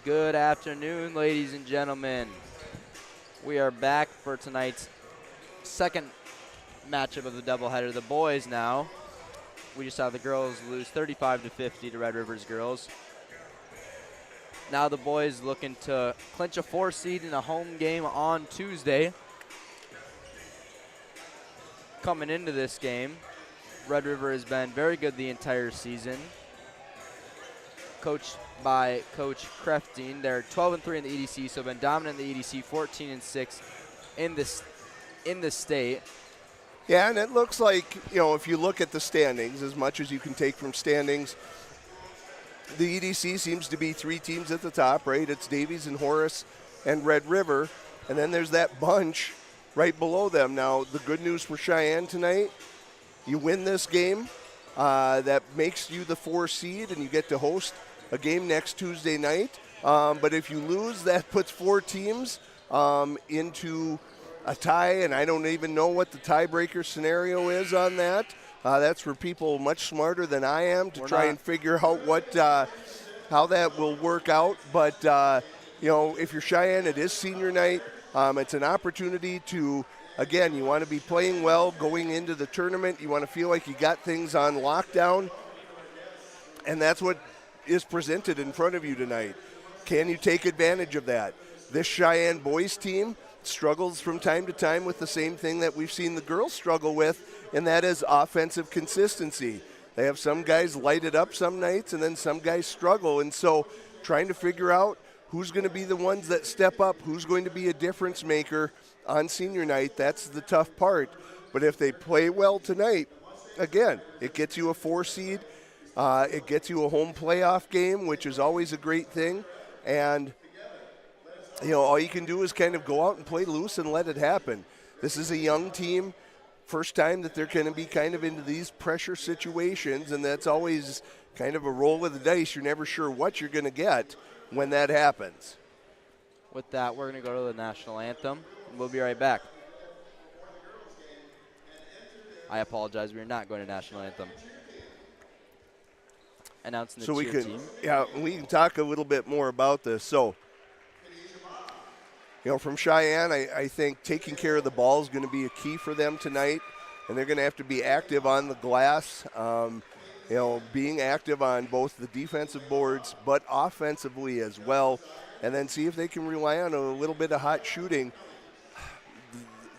Good afternoon, ladies and gentlemen. We are back for tonight's second matchup of the doubleheader. The boys now. We just saw the girls lose 35-50 to Red Rivers girls. Now the boys looking to clinch a 4 seed in a home game on Tuesday. Coming into this game, Red River has been very good the entire season. Coached by Coach Kreftine. They're 12-3 in the EDC, so been dominant in the EDC, 14-6 in the state. Yeah, and it looks like, if you look at the standings, as much as you can take from standings, the EDC seems to be 3 teams at the top, right? It's Davies and Horace and Red River, and then there's that bunch right below them. Now, the good news for Cheyenne tonight, you win this game, that makes you the 4 seed, and you get to host a game next Tuesday night. But if you lose, that puts 4 teams into a tie, and I don't even know what the tiebreaker scenario is on that. That's for people much smarter than I am to try and figure out how that will work out. But, if you're Cheyenne, it is senior night. It's an opportunity to, again, you want to be playing well going into the tournament. You want to feel like you got things on lockdown, and that's what is presented in front of you tonight. Can you take advantage of that? This Cheyenne boys team struggles from time to time with the same thing that we've seen the girls struggle with, and that is offensive consistency. They have some guys light it up some nights, and then some guys struggle. And so trying to figure out who's going to be the ones that step up, who's going to be a difference maker on senior night, that's the tough part. But if they play well tonight, again, it gets you a 4 seed. It gets you a home playoff game, which is always a great thing. And, all you can do is kind of go out and play loose and let it happen. This is a young team. First time that they're going to be kind of into these pressure situations, and that's always kind of a roll of the dice. You're never sure what you're going to get when that happens. With that, we're going to go to the national anthem, and we'll be right back. I apologize. We're not going to national anthem. Announcing the cheer team. Yeah, we can talk a little bit more about this. So, from Cheyenne, I think taking care of the ball is going to be a key for them tonight, and they're going to have to be active on the glass, being active on both the defensive boards but offensively as well, and then see if they can rely on a little bit of hot shooting.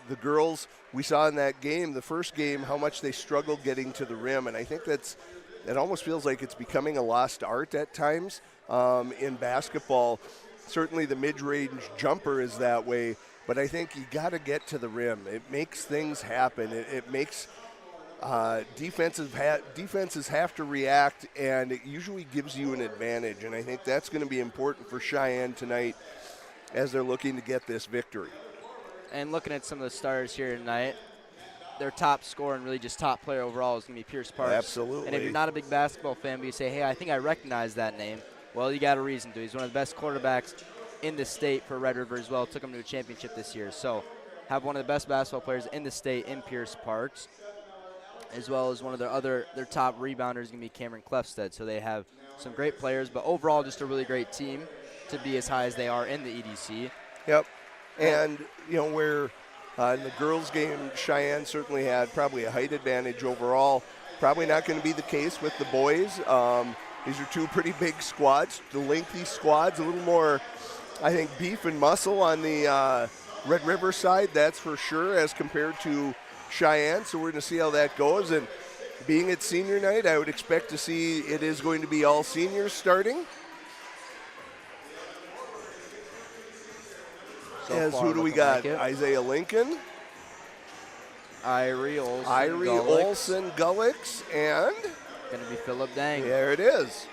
The girls, we saw in that game, the first game, how much they struggled getting to the rim, and I think it almost feels like it's becoming a lost art at times in basketball. Certainly the mid-range jumper is that way, but I think you got to get to the rim. It makes things happen. It makes defenses have to react, and it usually gives you an advantage, and I think that's going to be important for Cheyenne tonight as they're looking to get this victory. And looking at some of the starters here tonight, their top scorer and really just top player overall is going to be Pierce Parks. Absolutely. And if you're not a big basketball fan, but you say, hey, I think I recognize that name, well, you got a reason to. He's one of the best quarterbacks in the state for Red River as well. Took him to a championship this year. So have one of the best basketball players in the state in Pierce Parks, as well as one of their top rebounders is going to be Cameron Clefstead. So they have some great players, but overall just a really great team to be as high as they are in the EDC. Yep. And, where in the girls' game, Cheyenne certainly had probably a height advantage overall. Probably not going to be the case with the boys. These are 2 pretty big squads, the lengthy squads, a little more, I think, beef and muscle on the Red River side, that's for sure, as compared to Cheyenne. So we're going to see how that goes. And being at senior night, I would expect to see it is going to be all seniors starting. Who do we got? Isaiah Lincoln. Irie Olsen Gullix, and going to be Philip Dang. There it is.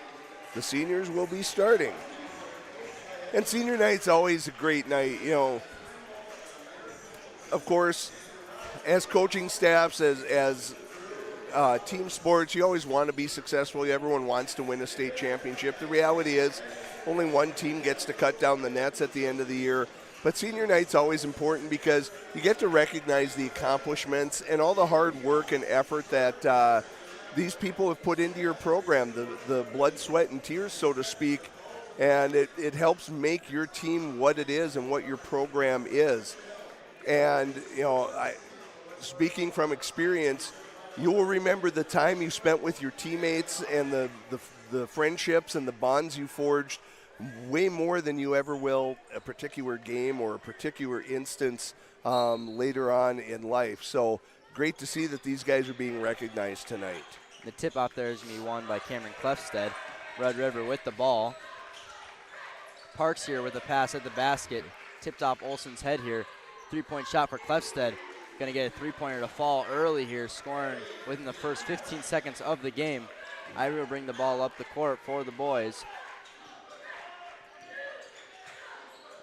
The seniors will be starting. And senior night's always a great night. Of course, as coaching staffs, as team sports, you always want to be successful. Everyone wants to win a state championship. The reality is only one team gets to cut down the nets at the end of the year. But senior night's always important because you get to recognize the accomplishments and all the hard work and effort that these people have put into your program, the blood, sweat, and tears, so to speak. And it helps make your team what it is and what your program is. And, speaking from experience, you will remember the time you spent with your teammates and the friendships and the bonds you forged way more than you ever will a particular game or a particular instance later on in life. So great to see that these guys are being recognized tonight. The tip-off there is going to be won by Cameron Clefstead. Red River with the ball. Parks here with a pass at the basket. Tipped off Olsen's head here. Three-point shot for Clefstead. Going to get a three-pointer to fall early here, scoring within the first 15 seconds of the game. Irie will bring the ball up the court for the boys.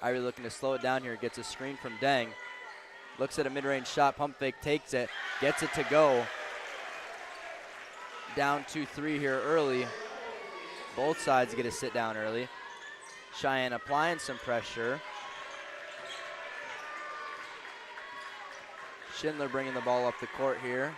Irie looking to slow it down here. Gets a screen from Deng. Looks at a mid-range shot. Pump fake, takes it. Gets it to go. Down 2-3 here early. Both sides get a sit down early. Cheyenne applying some pressure. Schindler bringing the ball up the court here.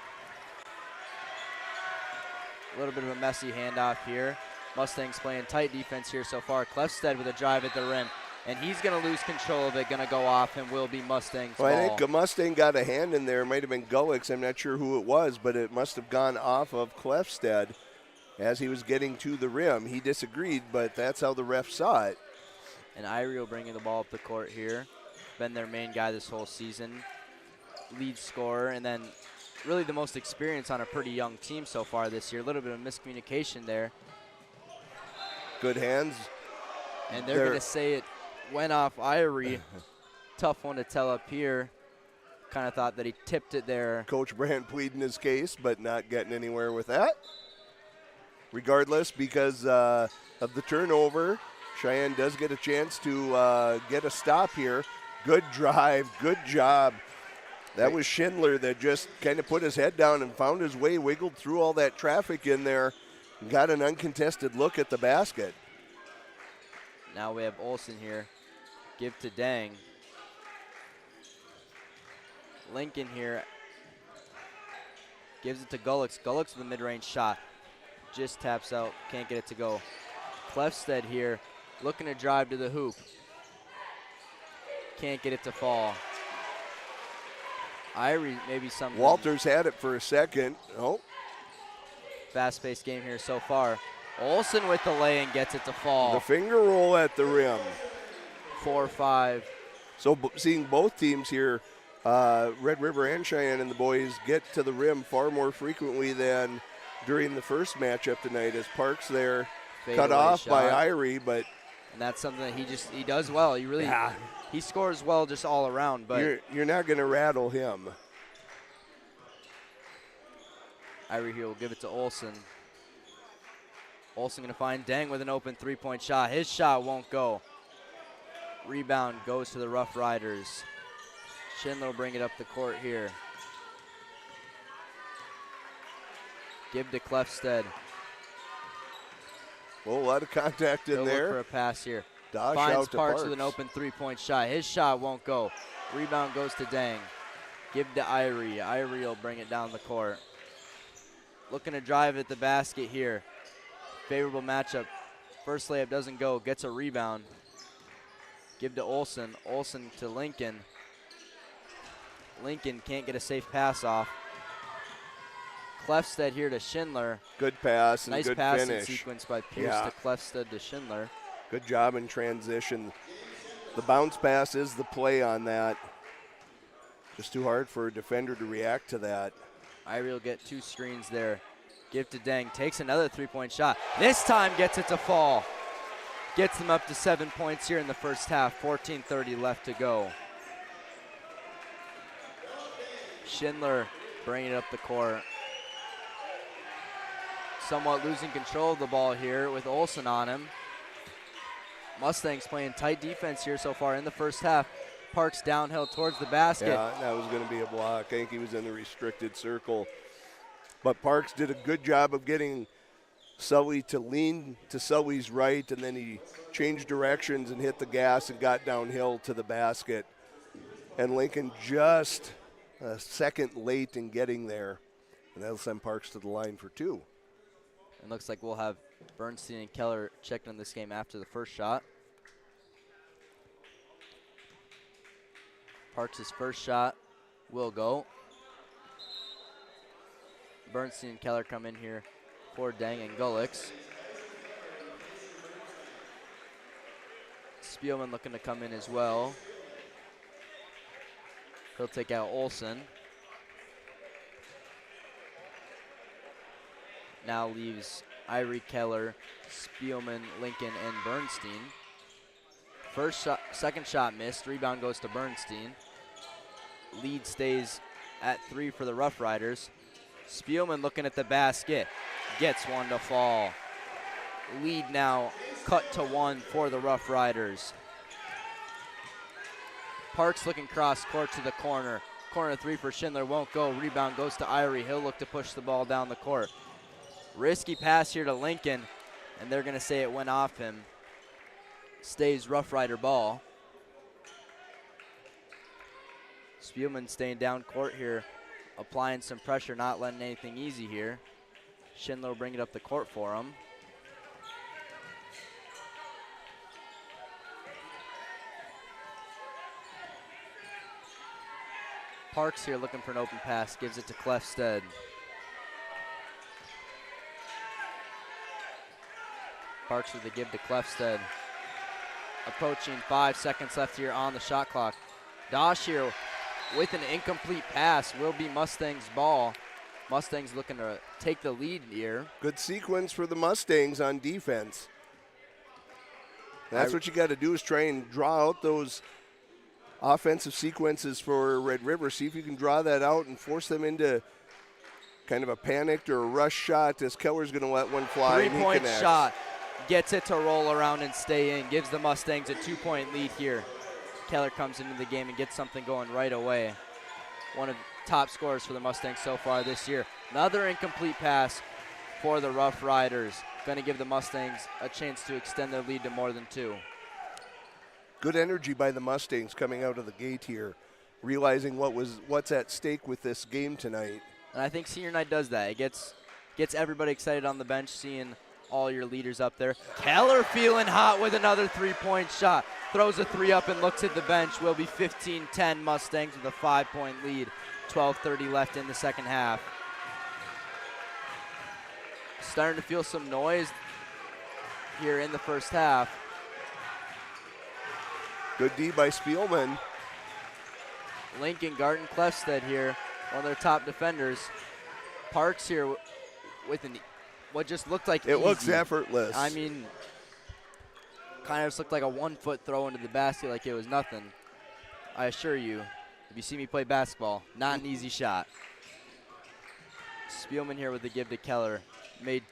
A little bit of a messy handoff here. Mustangs playing tight defense here so far. Clefstead with a drive at the rim. And he's going to lose control of it, going to go off, and will be Mustang's ball. I think a Mustang got a hand in there. It might have been Gullix. I'm not sure who it was, but it must have gone off of Clefstead as he was getting to the rim. He disagreed, but that's how the ref saw it. And Irie bringing the ball up the court here. Been their main guy this whole season. Lead scorer, and then really the most experience on a pretty young team so far this year. A little bit of miscommunication there. Good hands. And they're going to say it went off Irie. Tough one to tell up here. Kind of thought that he tipped it there. Coach Brandt pleading his case, but not getting anywhere with that. Regardless, because of the turnover, Cheyenne does get a chance to get a stop here. Good drive, good job. That was Schindler that just kind of put his head down and found his way, wiggled through all that traffic in there, and got an uncontested look at the basket. Now we have Olsen here. Give to Deng. Lincoln here. Gives it to Gullix. Gullix with a mid-range shot. Just taps out. Can't get it to go. Clefstead here. Looking to drive to the hoop. Can't get it to fall. Irie maybe something. Walters had it for a second. Oh. Fast-paced game here so far. Olsen with the lay and gets it to fall. The finger roll at the rim. 4-5. So seeing both teams here, Red River and Cheyenne and the boys get to the rim far more frequently than during the first matchup tonight, as Parks there cut off by Irie, but and that's something that he does well. He really he scores well just all around, but you're not going to rattle him. Irie here will give it to Olsen. Olsen going to find Deng with an open three-point shot. His shot won't go. Rebound goes to the Rough Riders. Schindler will bring it up the court here. Give to Clefstead. Well, a lot of contact in there. Look for a pass here. Dosh Finds out to Parks with an open three-point shot. His shot won't go. Rebound goes to Deng. Give to Irie. Irie will bring it down the court. Looking to drive at the basket here. Favorable matchup. First layup doesn't go. Gets a rebound. Give to Olsen. Olsen to Lincoln. Lincoln can't get a safe pass off. Clefstead here to Schindler. Good pass and nice good passing finish. Sequence by Pierce to Clefstead to Schindler. Good job in transition. The bounce pass is the play on that. Just too hard for a defender to react to that. Irie will get two screens there. Give to Deng. Takes another three-point shot. This time gets it to fall. Gets them up to 7 points here in the first half. 14:30 left to go. Schindler bringing it up the court. Somewhat losing control of the ball here with Olsen on him. Mustangs playing tight defense here so far in the first half. Parks downhill towards the basket. Yeah, that was going to be a block. I think he was in the restricted circle. But Parks did a good job of getting Sully to lean to Sully's right, and then he changed directions and hit the gas and got downhill to the basket. And Lincoln just a second late in getting there. And that'll send Parks to the line for two. And looks like we'll have Bernstein and Keller checking on this game after the first shot. Parks' first shot will go. Bernstein and Keller come in here for Dang and Gullix. Spielman looking to come in as well. He'll take out Olsen. Now leaves Irie, Keller, Spielman, Lincoln, and Bernstein. Second shot missed. Rebound goes to Bernstein. Lead stays at 3 for the Rough Riders. Spielman looking at the basket. Gets one to fall. Lead now cut to 1 for the Rough Riders. Parks looking cross court to the corner. Corner 3 for Schindler won't go. Rebound goes to Irie. He'll look to push the ball down the court. Risky pass here to Lincoln, and they're going to say it went off him. Stays Rough Rider ball. Spielman staying down court here, applying some pressure, not letting anything easy here. Schindler will bring it up the court for him. Parks here looking for an open pass, gives it to Clefstead. Parks with the give to Clefstead. Approaching 5 seconds left here on the shot clock. Dosh here with an incomplete pass will be Mustangs' ball. Mustangs looking to take the lead here. Good sequence for the Mustangs on defense. That's what you got to do, is try and draw out those offensive sequences for Red River. See if you can draw that out and force them into kind of a panicked or a rush shot, as Keller's going to let one fly. 3-point shot. Gets it to roll around and stay in. Gives the Mustangs a 2-point lead here. Keller comes into the game and gets something going right away. One of the top scorers for the Mustangs so far this year. Another incomplete pass for the Rough Riders. Going to give the Mustangs a chance to extend their lead to more than 2. Good energy by the Mustangs coming out of the gate here, realizing what's at stake with this game tonight. And I think senior night does that. It gets everybody excited on the bench, seeing all your leaders up there. Keller feeling hot with another 3-point shot. Throws a 3 up and looks at the bench. Will be 15-10 Mustangs with a 5-point lead. 12:30 left in the second half. Starting to feel some noise here in the first half. Good D by Spielman. Lincoln Garten Clefstead here, one of their top defenders. Parks here with what just looked like it easy. Looks effortless. I mean, kind of just looked like a 1-foot throw into the basket like it was nothing. I assure you, if you see me play basketball, not an easy shot. Spielman here with the give to Keller. Made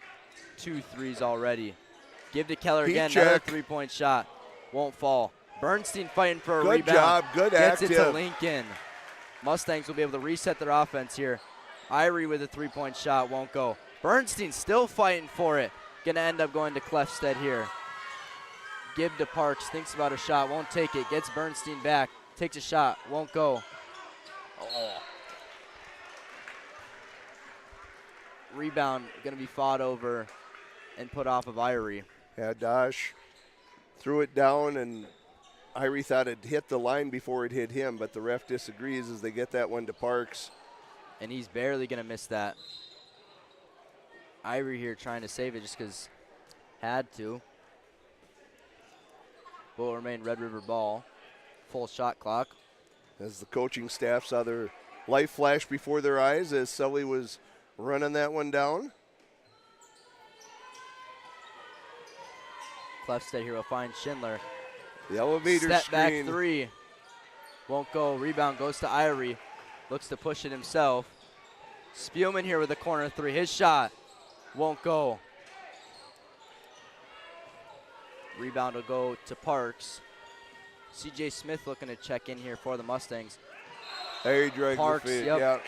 2 threes already. Give to Keller again, another 3-point shot. Won't fall. Bernstein fighting for a rebound. Good job, good Gets active. it to Lincoln. Mustangs will be able to reset their offense here. Irie with a 3-point shot, won't go. Bernstein still fighting for it. Gonna end up going to Clefstead here. Give to Parks, thinks about a shot, won't take it. Gets Bernstein back, takes a shot, won't go. Oh. Rebound gonna be fought over and put off of Irie. Yeah, Dosh threw it down, and Irie thought it hit the line before it hit him, but the ref disagrees as they get that one to Parks. And he's barely gonna miss that. Irie here trying to save it just because had to. Will remain Red River ball. Full shot clock. As the coaching staff saw their life flash before their eyes as Sully was running that one down. Clefstead here will find Schindler. The elevator Step screen. back 3. Won't go. Rebound goes to Irie. Looks to push it himself. Spielman here with a corner 3. His shot won't go. Rebound will go to Parks. CJ Smith looking to check in here for the Mustangs. There he dragged Parks, the feet. yep. Yeah,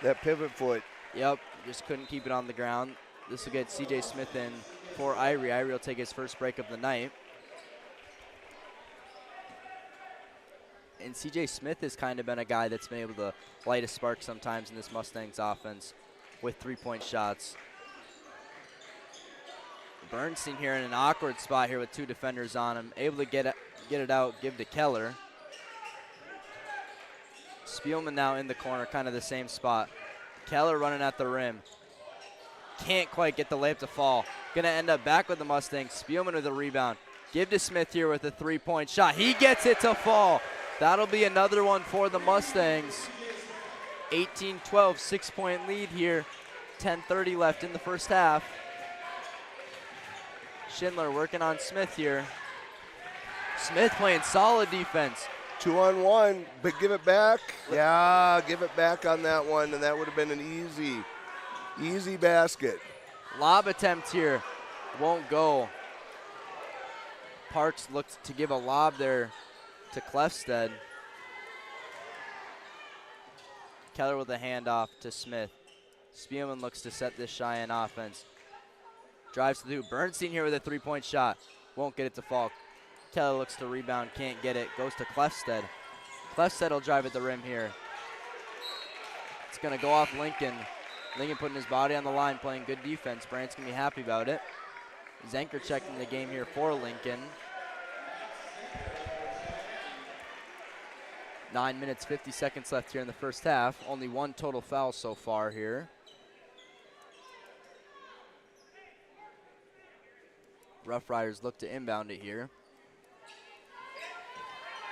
that pivot foot. Yep, just couldn't keep it on the ground. This will get CJ Smith in for Irie. Irie will take his first break of the night. And CJ Smith has kind of been a guy that's been able to light a spark sometimes in this Mustangs offense with 3-point shots. Bernstein here in an awkward spot here with 2 defenders on him. Able to get it out, give to Keller. Spielman now in the corner, kind of the same spot. Keller running at the rim. Can't quite get the layup to fall. Gonna end up back with the Mustangs. Spielman with a rebound. Give to Smith here with a 3-point shot. He gets it to fall. That'll be another one for the Mustangs. 18-12, 6-point lead here. 10:30 left in the first half. Schindler working on Smith here. Smith playing solid defense. 2-on-1, but give it back. Yeah, give it back on that one, and that would have been an easy basket. Lob attempt here. Won't go. Parks looked to give a lob there to Clefstead. Keller with a handoff to Smith. Spielman looks to set this Cheyenne offense. Drives to the hoop. Bernstein here with a 3-point shot. Won't get it to fall. Keller looks to rebound, can't get it. Goes to Clefstead. Clefstead will drive at the rim here. It's going to go off Lincoln. Lincoln putting his body on the line, playing good defense. Brant's going to be happy about it. Zenker checking the game here for Lincoln. 9 minutes, 50 seconds left here in the first half. Only 1 total foul so far here. Rough Riders look to inbound it here.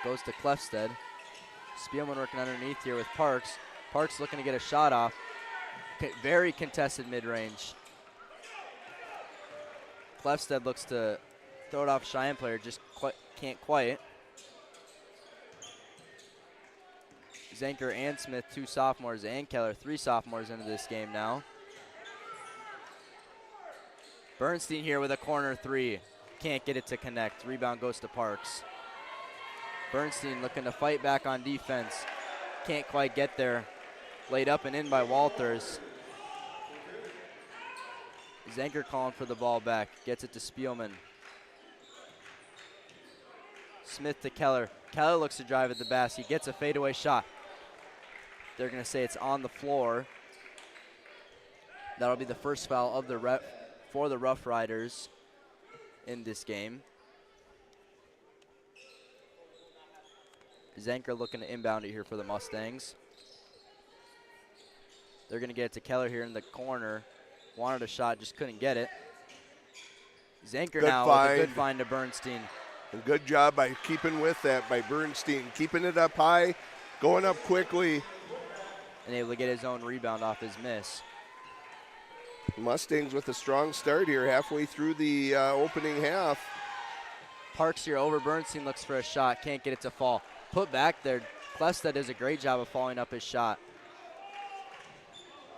Goes to Clefstead. Spielman working underneath here with Parks. Parks looking to get a shot off. Very contested mid-range. Clefstead looks to throw it off Cheyenne player, just can't quite. Zenker and Smith, 2 sophomores, and Keller, 3 sophomores into this game now. Bernstein here with a corner 3. Can't get it to connect. Rebound goes to Parks. Bernstein looking to fight back on defense. Can't quite get there. Laid up and in by Walters. Zenker calling for the ball back. Gets it to Spielman. Smith to Keller. Keller looks to drive at the basket. He gets a fadeaway shot. They're going to say it's on the floor. That'll be the first foul of the for the Rough Riders in this game. Zenker looking to inbound it here for the Mustangs. They're going to get it to Keller here in the corner. Wanted a shot, just couldn't get it. Zenker now with a good find to Bernstein. And good job by keeping with that by Bernstein. Keeping it up high, going up quickly. And able to get his own rebound off his miss. Mustangs with a strong start here halfway through the opening half. Parks here over Bernstein, looks for a shot, can't get it to fall. Put back there. Clefstead does a great job of following up his shot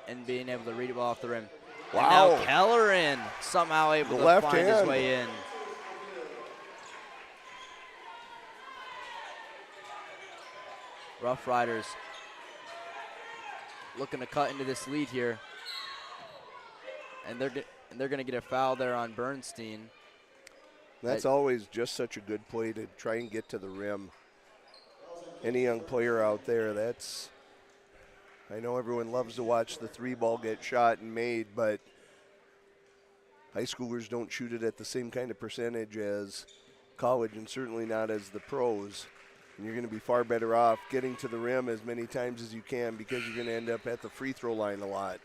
and being able to read it well off the rim. Wow. And now Keller in, somehow able to find his way in. Rough Riders looking to cut into this lead here. And they're going to get a foul there on Bernstein. That's always just such a good play to try and get to the rim. Any young player out there, I know everyone loves to watch the 3-ball get shot and made, but high schoolers don't shoot it at the same kind of percentage as college, and certainly not as the pros. And you're going to be far better off getting to the rim as many times as you can, because you're going to end up at the free throw line a lot.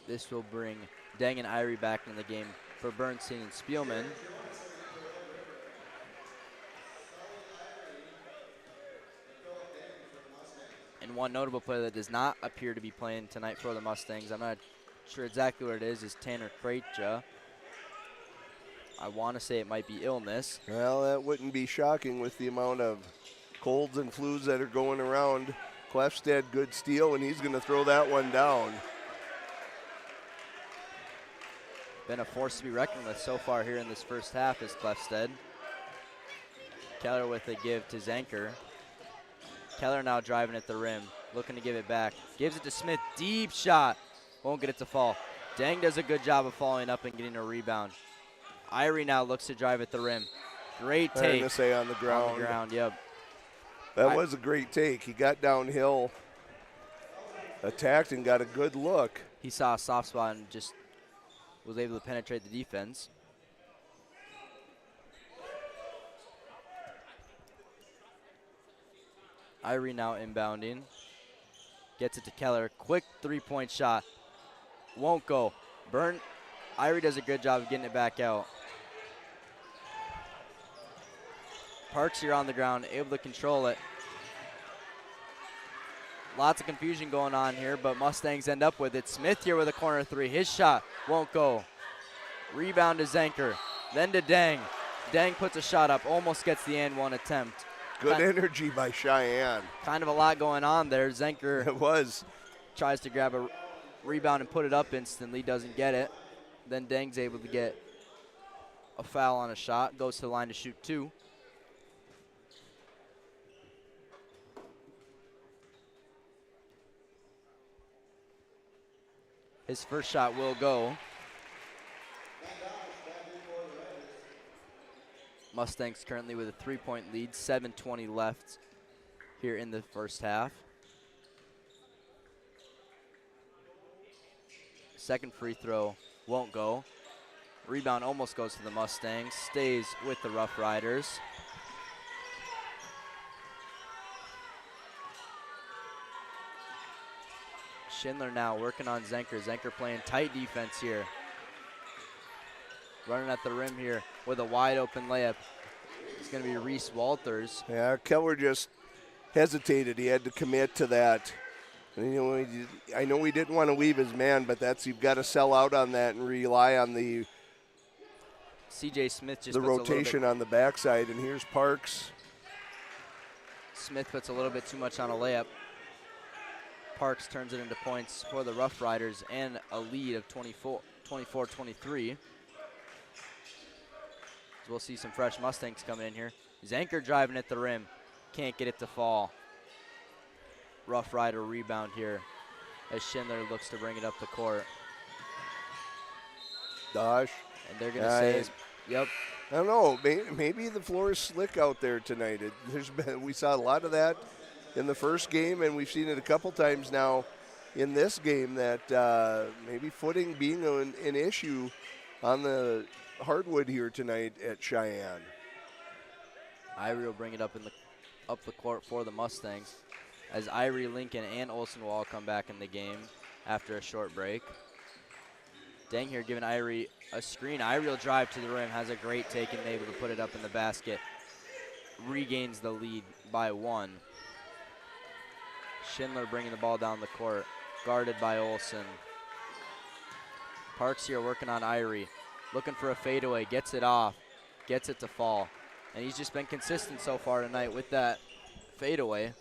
This will bring Deng and Irie back in the game for Bernstein and Spielman. And one notable player that does not appear to be playing tonight for the Mustangs, I'm not sure exactly what it is Tanner Kreitja. I want to say it might be illness. Well, that wouldn't be shocking with the amount of colds and flus that are going around. Clefstead, good steal, and he's going to throw that one down. Been a force to be reckoned with so far here in this first half is Clefstead. Keller with a give to Zenker. Keller now driving at the rim, looking to give it back. Gives it to Smith, deep shot. Won't get it to fall. Deng does a good job of following up and getting a rebound. Irie now looks to drive at the rim. Great take. I'm going to say on the ground. On the ground, yep. That was a great take. He got downhill, attacked, and got a good look. He saw a soft spot and just was able to penetrate the defense. Irie now inbounding. Gets it to Keller. Quick three-point shot. Won't go. Irie does a good job of getting it back out. Parks here on the ground, able to control it. Lots of confusion going on here, but Mustangs end up with it. Smith here with a corner three. His shot won't go. Rebound to Zenker, then to Dang. Dang puts a shot up, almost gets the and one attempt. Good energy by Cheyenne. Kind of a lot going on there. Zenker It was. tries to grab a rebound and put it up instantly, doesn't get it. Then Dang's able to get a foul on a shot, goes to the line to shoot two. His first shot will go. Mustangs currently with a 3-point lead, 7:20 left here in the first half. Second free throw won't go. Rebound almost goes to the Mustangs, stays with the Rough Riders. Schindler now working on Zenker. Zenker playing tight defense here. Running at the rim here with a wide open layup. It's going to be Reese Walters. Yeah, Keller just hesitated. He had to commit to that. And, you know, I know he didn't want to leave his man, but you've got to sell out on that and rely on the C.J. Smith just the rotation on the backside. And here's Parks. Smith puts a little bit too much on a layup. Parks turns it into points for the Rough Riders and a lead of 24-23. So we'll see some fresh Mustangs coming in here. Zenker driving at the rim. Can't get it to fall. Rough Rider rebound here as Schindler looks to bring it up the court. Dosh. And they're going to say, yep. I don't know. Maybe the floor is slick out there tonight. We saw a lot of that in the first game, and we've seen it a couple times now in this game that maybe footing being an issue on the hardwood here tonight at Cheyenne. Irie will bring it up the court for the Mustangs as Irie, Lincoln, and Olsen will all come back in the game after a short break. Dang here giving Irie a screen. Irie will drive to the rim, has a great take and able to put it up in the basket. Regains the lead by one. Schindler bringing the ball down the court, guarded by Olsen. Parks here working on Irie, looking for a fadeaway, gets it off, gets it to fall. And he's just been consistent so far tonight with that fadeaway.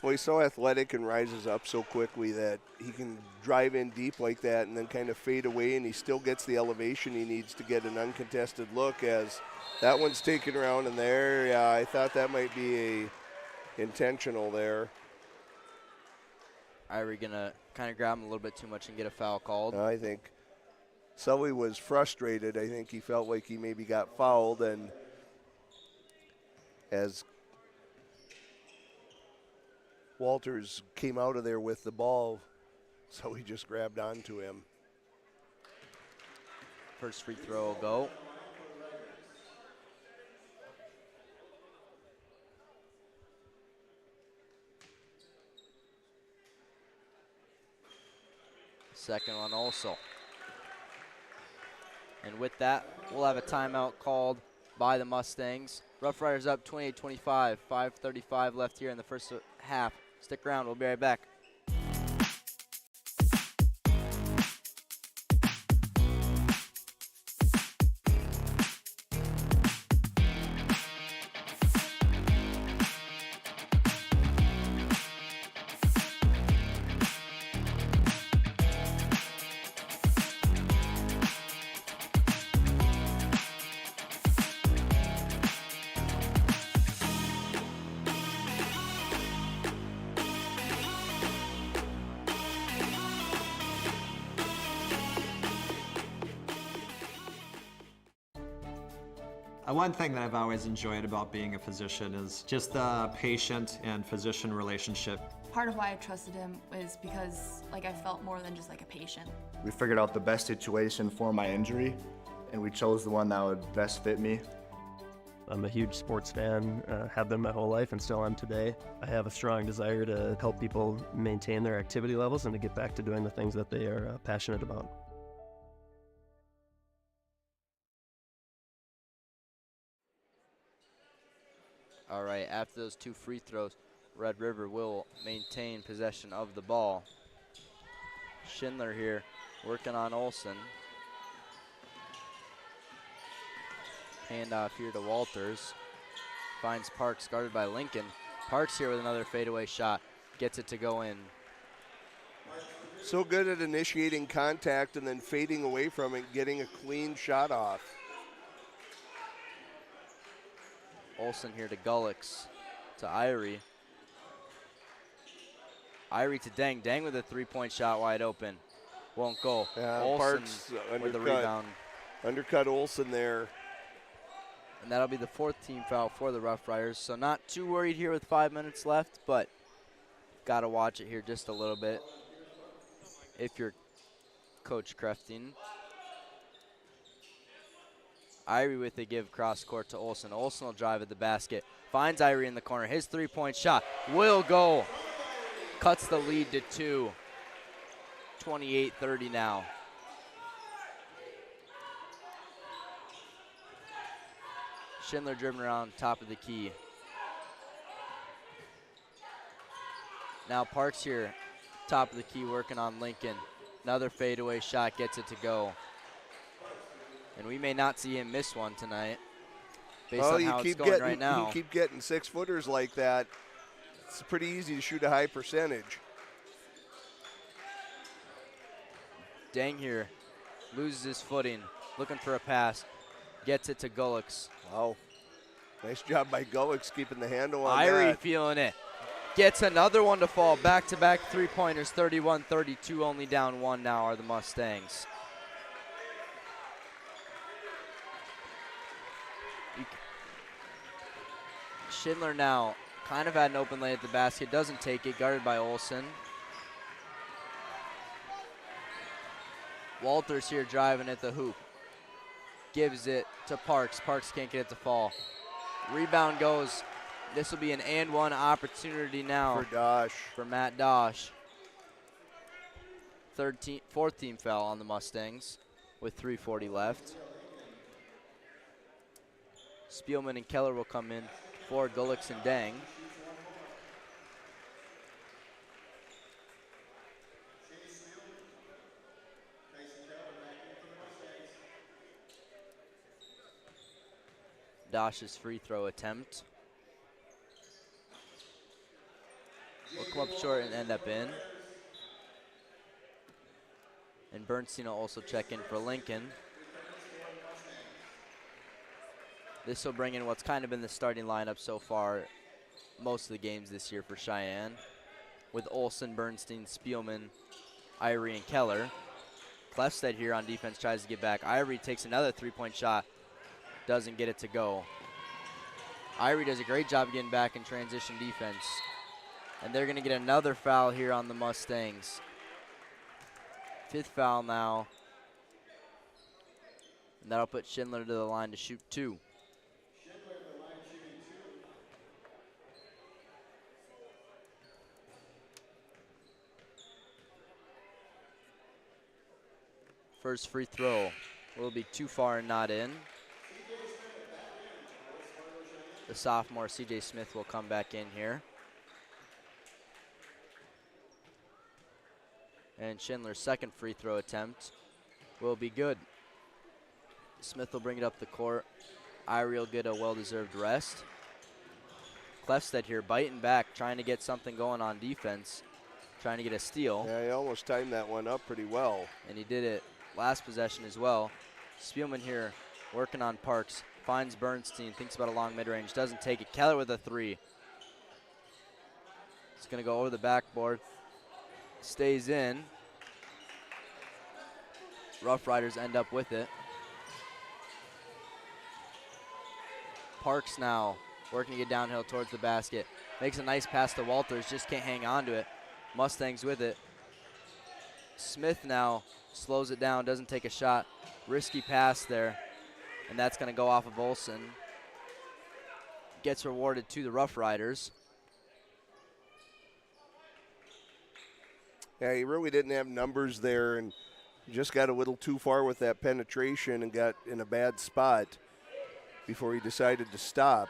Well, he's so athletic and rises up so quickly that he can drive in deep like that and then kind of fade away, and he still gets the elevation he needs to get an uncontested look as that one's taken around in there. Yeah, I thought that might be intentional there. Irie gonna kind of grab him a little bit too much and get a foul called. I think Sully was frustrated. I think he felt like he maybe got fouled, and as Walters came out of there with the ball, so he just grabbed onto him. First free throw will go. Second one also. And with that, we'll have a timeout called by the Mustangs. Rough Riders up 28-25, 5:35 left here in the first half. Stick around, we'll be right back. One thing that I've always enjoyed about being a physician is just the patient and physician relationship. Part of why I trusted him is because like I felt more than just like a patient. We figured out the best situation for my injury, and we chose the one that would best fit me. I'm a huge sports fan, have been my whole life and still am today. I have a strong desire to help people maintain their activity levels and to get back to doing the things that they are passionate about. All right, after those 2 free throws, Red River will maintain possession of the ball. Schindler here working on Olson. Handoff here to Walters. Finds Parks, guarded by Lincoln. Parks here with another fadeaway shot. Gets it to go in. So good at initiating contact and then fading away from it, getting a clean shot off. Olson here to Gullix, to Irie. Irie to Dang. Dang with a 3-point shot wide open. Won't go. Yeah, Olson Parks with the rebound. Undercut Olson there. And that'll be the 4th team foul for the Rough Riders. So not too worried here with 5 minutes left, but got to watch it here just a little bit if you're Coach Crefting. Irie with the give cross court to Olson. Olson will drive at the basket. Finds Irie in the corner. His 3-point shot will go. Cuts the lead to 2. 28-30 now. Schindler dribbling around top of the key. Now Parks here, top of the key, working on Lincoln. Another fadeaway shot gets it to go. And we may not see him miss one tonight, based on how it's going right now. You keep getting 6-footers like that, it's pretty easy to shoot a high percentage. Dang here loses his footing, looking for a pass. Gets it to Gullix. Wow. Nice job by Gullix keeping the handle on Irie that. feeling it. Gets another one to fall. Back-to-back 3-pointers, 31-32. Only down 1 now are the Mustangs. Schindler now kind of had an open lane at the basket. Doesn't take it. Guarded by Olson. Walters here driving at the hoop. Gives it to Parks. Parks can't get it to fall. Rebound goes. This will be an and one opportunity now For Dosh. for Matt Dosh. 4th team foul on the Mustangs with 3:40 left. Spielman and Keller will come in for Gullix and Dang. Dosh's free throw attempt will come up short and end up in. And Bernstein will also check in for Lincoln. This will bring in what's kind of been the starting lineup so far most of the games this year for Cheyenne, with Olson, Bernstein, Spielman, Irie, and Keller. Klefstedt here on defense tries to get back. Irie takes another 3-point shot. Doesn't get it to go. Irie does a great job getting back in transition defense. And they're going to get another foul here on the Mustangs. 5th foul now. And that'll put Schindler to the line to shoot 2. First free throw will be too far and not in. The sophomore, C.J. Smith, will come back in here. And Schindler's second free throw attempt will be good. Smith will bring it up the court. Irie will get a well-deserved rest. Klefstedt here biting back, trying to get something going on defense, trying to get a steal. Yeah, he almost timed that one up pretty well. And he did it last possession as well. Spielman here working on Parks. Finds Bernstein, thinks about a long mid-range, doesn't take it. Keller with a 3. It's going to go over the backboard. Stays in. Rough Riders end up with it. Parks now working to get downhill towards the basket. Makes a nice pass to Walters, just can't hang on to it. Mustangs with it. Smith now slows it down, doesn't take a shot. Risky pass there, and that's going to go off of Olsen. Gets rewarded to the Rough Riders. Yeah, he really didn't have numbers there and just got a little too far with that penetration and got in a bad spot before he decided to stop.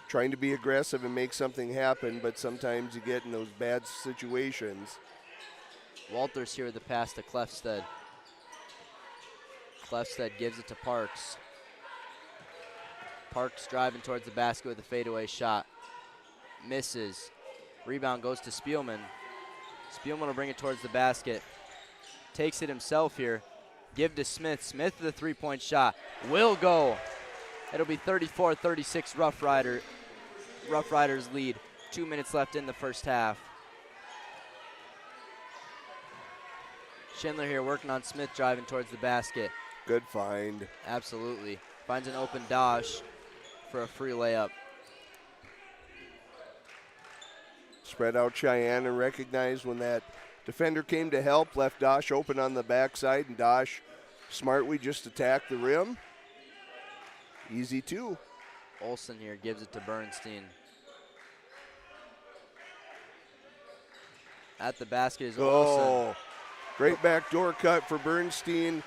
Trying to be aggressive and make something happen, but sometimes you get in those bad situations. Walters here with the pass to Klefsted. Klefsted gives it to Parks. Parks driving towards the basket with a fadeaway shot. Misses. Rebound goes to Spielman. Spielman will bring it towards the basket. Takes it himself here. Give to Smith. Smith with a three-point shot. Will go. It'll be 34-36 Rough Riders lead. 2 minutes left in the first half. Schindler here working on Smith driving towards the basket. Good find. Absolutely. Finds an open Dosh for a free layup. Spread out Cheyenne and recognized when that defender came to help, left Dosh open on the backside, and Dosh smartly just attacked the rim. Easy two. Olsen here gives it to Bernstein. At the basket is Olsen. Great backdoor cut for Bernstein.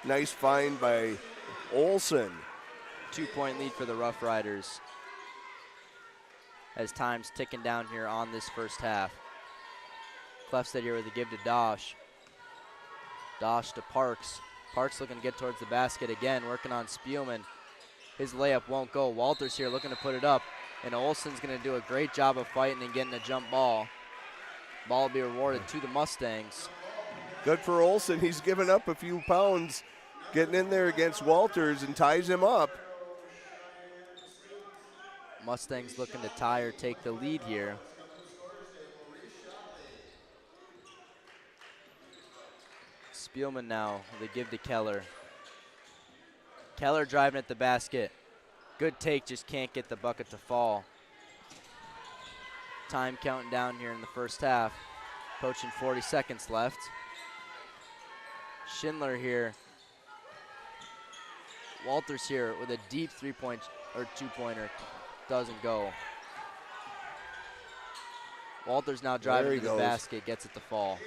Nice find by Olsen. 2-point lead for the Rough Riders. As time's ticking down here on this first half. Klefsted here with a give to Dosh. Dosh to Parks. Parks looking to get towards the basket again, working on Spielman. His layup won't go. Walters here looking to put it up, and Olsen's going to do a great job of fighting and getting a jump ball. Ball will be rewarded to the Mustangs. Good for Olsen. He's given up a few pounds getting in there against Walters and ties him up. Mustangs looking to tie or take the lead here. Spielman now with a give to Keller. Keller driving at the basket. Good take, just can't get the bucket to fall. Time counting down here in the first half. Approaching 40 seconds left. Schindler here. Walters here with a deep three-point or two-pointer. Doesn't go. Walters now driving to the basket, gets it to fall.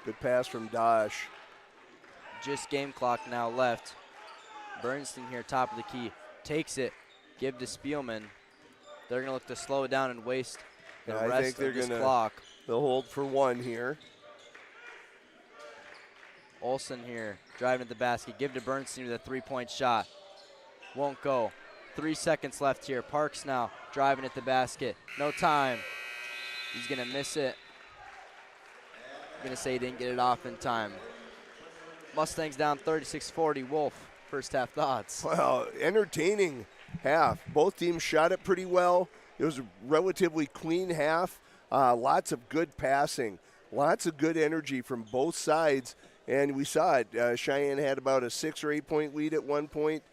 Good pass from Dosh. Just game clock now left. Bernstein here, top of the key, takes it, give to Spielman. They're going to look to slow it down and waste the rest of this clock. They'll hold for one here. Olsen here, driving at the basket, give to Bernstein with a three-point shot. Won't go. 3 seconds left here. Parks now driving at the basket. No time. He's going to miss it. Going to say he didn't get it off in time. Mustangs down 36-40. Wolf, first half thoughts. Well, entertaining half. Both teams shot it pretty well. It was a relatively clean half. Lots of good passing. Lots of good energy from both sides. And we saw it. Cheyenne had about a 6 or 8 point lead at one point.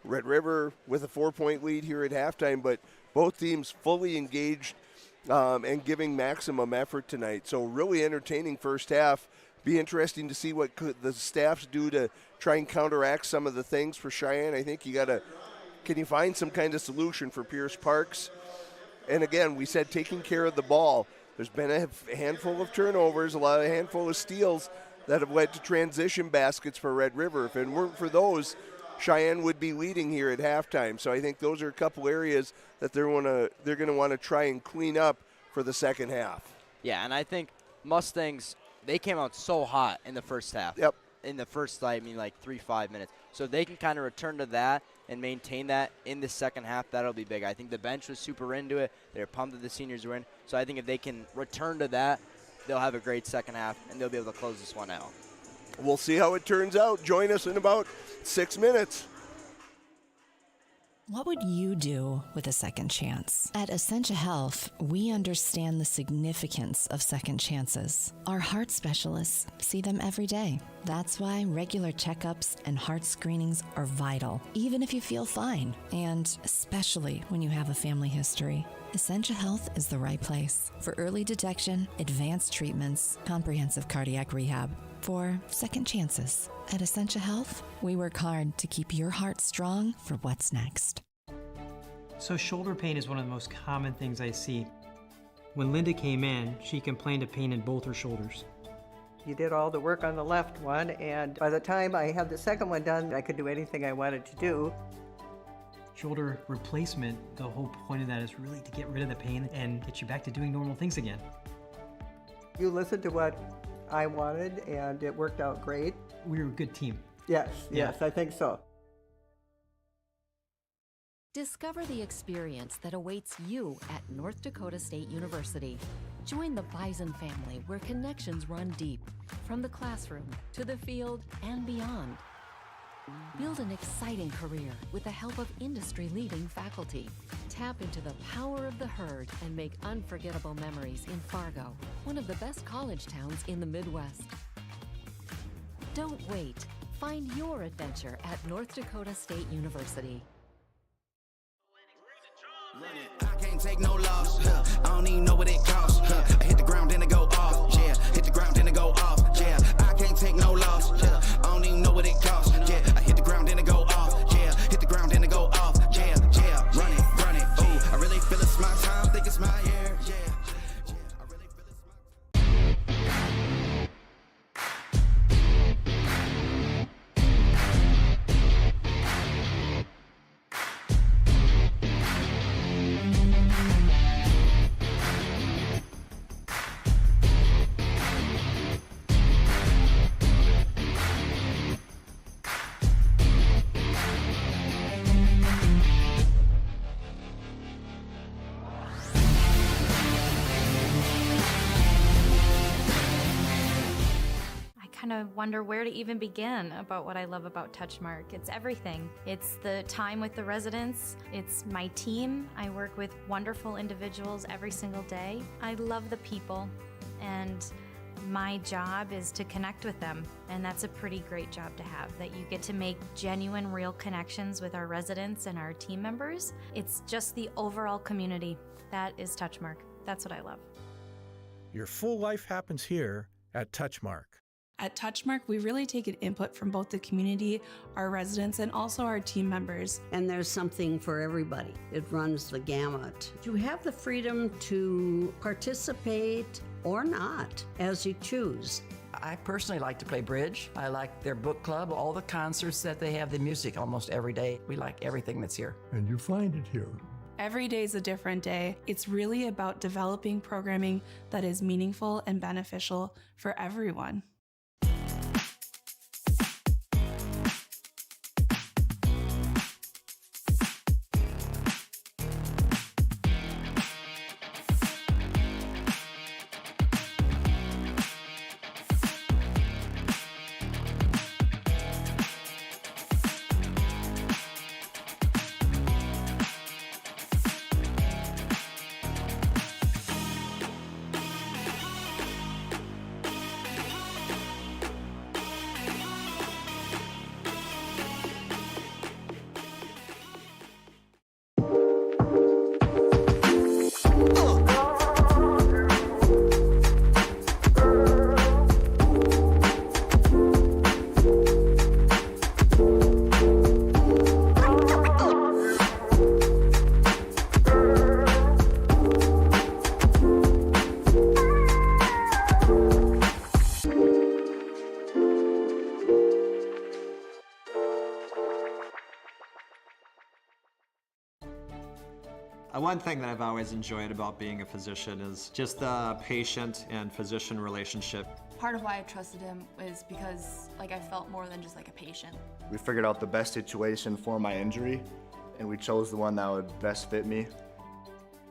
Red River with a 4-point lead here at halftime. But both teams fully engaged and giving maximum effort tonight. So really entertaining first half. Be interesting to see what the staffs do to try and counteract some of the things for Cheyenne. I think can you find some kind of solution for Pierce Parks? And again, we said taking care of the ball. There's been a handful of turnovers, a handful of steals that have led to transition baskets for Red River. If it weren't for those, Cheyenne would be leading here at halftime. So I think those are a couple areas that they're going to want to try and clean up for the second half. Yeah, and I think Mustangs, they came out so hot in the first half. Yep. In the first, 3-5 minutes. So if they can kind of return to that and maintain that in the second half, that'll be big. I think the bench was super into it. They're pumped that the seniors were in. So I think if they can return to that, they'll have a great second half, and they'll be able to close this one out. We'll see how it turns out. Join us in about 6 minutes. What would you do with a second chance? At Essentia Health, we understand the significance of second chances. Our heart specialists see them every day. That's why regular checkups and heart screenings are vital, even if you feel fine, and especially when you have a family history. Essentia Health is the right place for early detection, advanced treatments, comprehensive cardiac rehab, for second chances. At Essentia Health, we work hard to keep your heart strong for what's next. So shoulder pain is one of the most common things I see. When Linda came in, she complained of pain in both her shoulders. You did all the work on the left one, and by the time I had the second one done, I could do anything I wanted to do. Shoulder replacement, the whole point of that is really to get rid of the pain and get you back to doing normal things again. You listened to what I wanted, and it worked out great. We were a good team. Yes, Yeah. yes, I think so. Discover the experience that awaits you at North Dakota State University. Join the Bison family where connections run deep, from the classroom to the field and beyond. Build an exciting career with the help of industry-leading faculty. Tap into the power of the herd and make unforgettable memories in Fargo, one of the best college towns in the Midwest. Don't wait. Find your adventure at North Dakota State University. I can't take no loss. I don't even know what it costs. I hit the ground, then it go off. Yeah, hit the ground, then it go off. Yeah, I can't take no loss. I don't even know what it costs. Yeah, I hit the ground, then it go off. Yeah, hit the ground, then it go off. Yeah, yeah, run it. Ooh, I really feel it's my time. Think it's my year. Yeah. I really feel it's I kind of wonder where to even begin about what I love about Touchmark. It's everything. It's the time with the residents. It's my team. I work with wonderful individuals every single day. I love the people, and my job is to connect with them, and that's a pretty great job to have, that you get to make genuine, real connections with our residents and our team members. It's just the overall community. That is Touchmark. That's what I love. Your full life happens here at Touchmark. At Touchmark, we really take an input from both the community, our residents, and also our team members. And there's something for everybody. It runs the gamut. You have the freedom to participate or not, as you choose. I personally like to play bridge. I like their book club, all the concerts that they have, the music almost every day. We like everything that's here. And you find it here. Every day is a different day. It's really about developing programming that is meaningful and beneficial for everyone. One thing that I've always enjoyed about being a physician is just the patient and physician relationship. Part of why I trusted him is because I felt more than just a patient. We figured out the best situation for my injury, and we chose the one that would best fit me.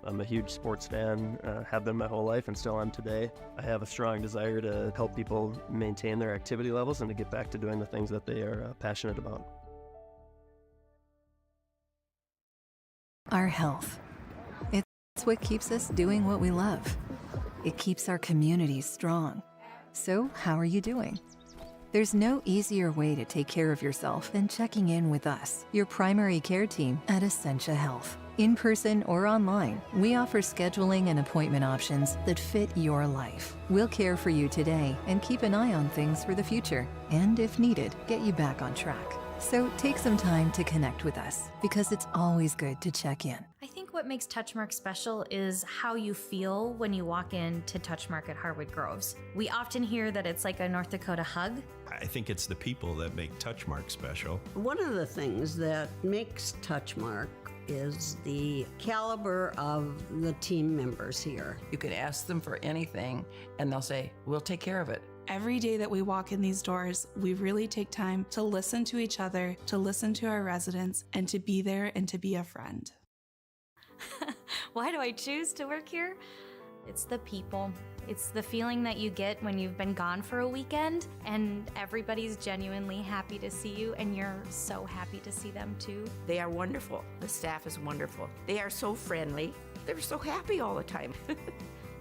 I'm a huge sports fan, have been my whole life and still am today. I have a strong desire to help people maintain their activity levels and to get back to doing the things that they are passionate about. Our health. It's what keeps us doing what we love. It keeps our communities strong. So, how are you doing? There's no easier way to take care of yourself than checking in with us, your primary care team at Essentia Health. In person or online, we offer scheduling and appointment options that fit your life. We'll care for you today and keep an eye on things for the future, and if needed, get you back on track. So take some time to connect with us, because it's always good to check in. I think what makes Touchmark special is how you feel when you walk into Touchmark at Harwood Groves. We often hear that it's like a North Dakota hug. I think it's the people that make Touchmark special. One of the things that makes Touchmark is the caliber of the team members here. You could ask them for anything, and they'll say, we'll take care of it. Every day that we walk in these doors, we really take time to listen to each other, to listen to our residents, and to be there and to be a friend. Why do I choose to work here? It's the people. It's the feeling that you get when you've been gone for a weekend and everybody's genuinely happy to see you and you're so happy to see them too. They are wonderful. The staff is wonderful. They are so friendly. They're so happy all the time.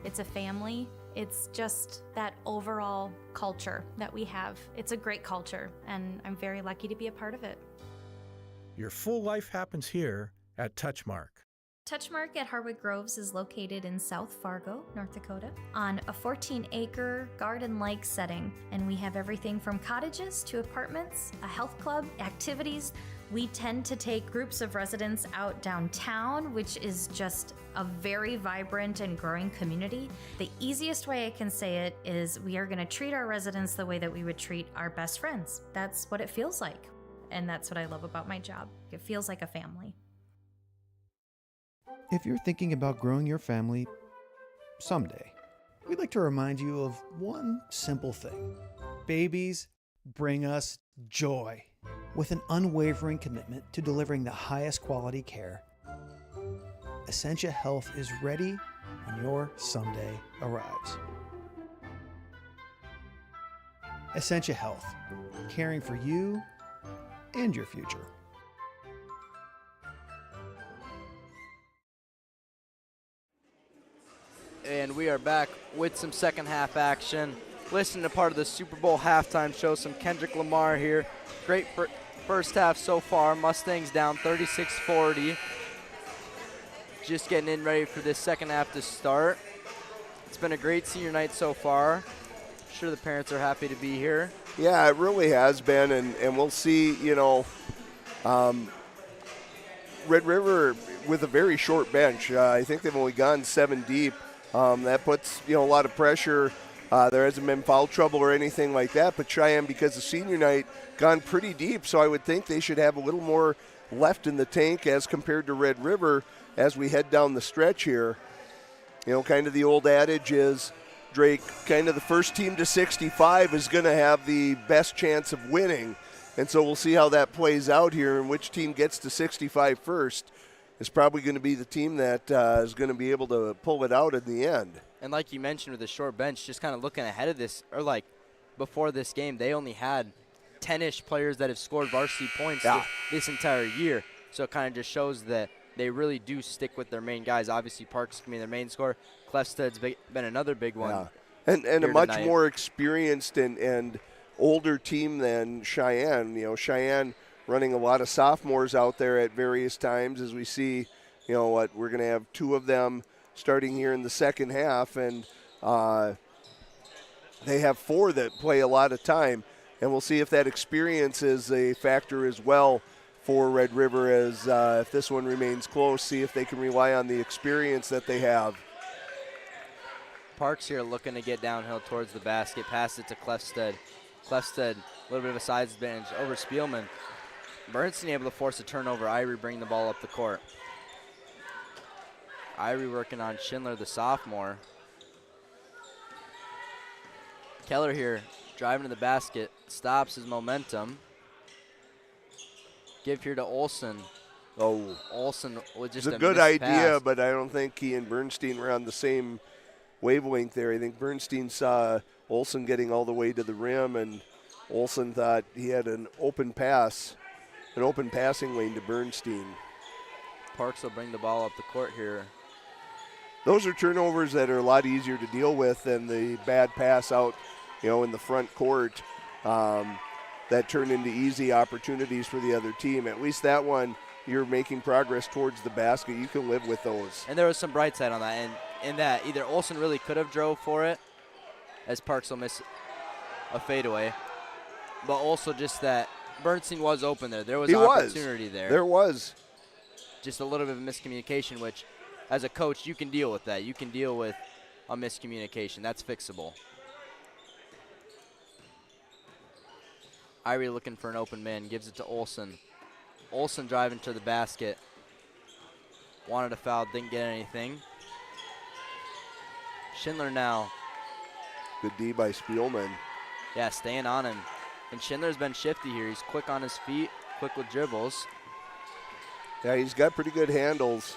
It's a family. It's just that overall culture that we have. It's a great culture and I'm very lucky to be a part of it. Your full life happens here at Touchmark. Touchmark at Harwood Groves is located in South Fargo, North Dakota, on a 14-acre garden-like setting, and we have everything from cottages to apartments, a health club, activities. We tend to take groups of residents out downtown, which is just a very vibrant and growing community. The easiest way I can say it is we are going to treat our residents the way that we would treat our best friends. That's what it feels like, and that's what I love about my job. It feels like a family. If you're thinking about growing your family someday, we'd like to remind you of one simple thing. Babies bring us joy. With an unwavering commitment to delivering the highest quality care, Essentia Health is ready when your someday arrives. Essentia Health, caring for you and your future. And we are back with some second half action. Listen to part of the Super Bowl halftime show, some Kendrick Lamar here. Great first half so far. Mustangs down 36-40. Just getting in ready for this second half to start. It's been a great senior night so far. I'm sure the parents are happy to be here. Yeah, it really has been, and we'll see, Red River with a very short bench. I think they've only gone 7 deep. That puts, a lot of pressure. There hasn't been foul trouble or anything like that, but Cheyenne, because of senior night, gone pretty deep, so I would think they should have a little more left in the tank as compared to Red River as we head down the stretch here. Kind of the old adage is, Drake, kind of the first team to 65 is going to have the best chance of winning, and so we'll see how that plays out here, and which team gets to 65 first is probably going to be the team that is going to be able to pull it out in the end. And like you mentioned with the short bench, just kind of looking ahead of this, or like before this game, they only had 10-ish players that have scored varsity points this entire year. So it kind of just shows that they really do stick with their main guys. Obviously, Parks can be their main scorer. Clefsted's been another big one. Yeah. And a much more experienced and older team than Cheyenne. Cheyenne running a lot of sophomores out there at various times, as we see, we're going to have 2 of them starting here in the second half, and they have 4 that play a lot of time, and we'll see if that experience is a factor as well for Red River, as if this one remains close, see if they can rely on the experience that they have. Parks here looking to get downhill towards the basket, pass it to Clefsted. Clefsted, a little bit of a size advantage over Spielman. Bernstein able to force a turnover. Irie bringing the ball up the court. Irie working on Schindler, the sophomore. Keller here driving to the basket, stops his momentum. Give here to Olson. Oh, Olson with just it's a good idea, pass. But I don't think he and Bernstein were on the same wavelength there. I think Bernstein saw Olson getting all the way to the rim, and Olson thought he had an open passing lane to Bernstein. Parks will bring the ball up the court here. Those are turnovers that are a lot easier to deal with than the bad pass out, in the front court. that turn into easy opportunities for the other team. At least that one, you're making progress towards the basket. You can live with those. And there was some bright side on that, and in that either Olsen really could have drove for it, as Parks will miss a fadeaway, but also just that Bernstein was open there. There was opportunity there. There was. Just a little bit of miscommunication, which as a coach you can deal with that. You can deal with a miscommunication. That's fixable. Irie looking for an open man, gives it to Olsen. Olsen driving to the basket. Wanted a foul, didn't get anything. Schindler now. Good D by Spielman. Yeah, staying on him. And Schindler's been shifty here. He's quick on his feet, quick with dribbles. Yeah, he's got pretty good handles.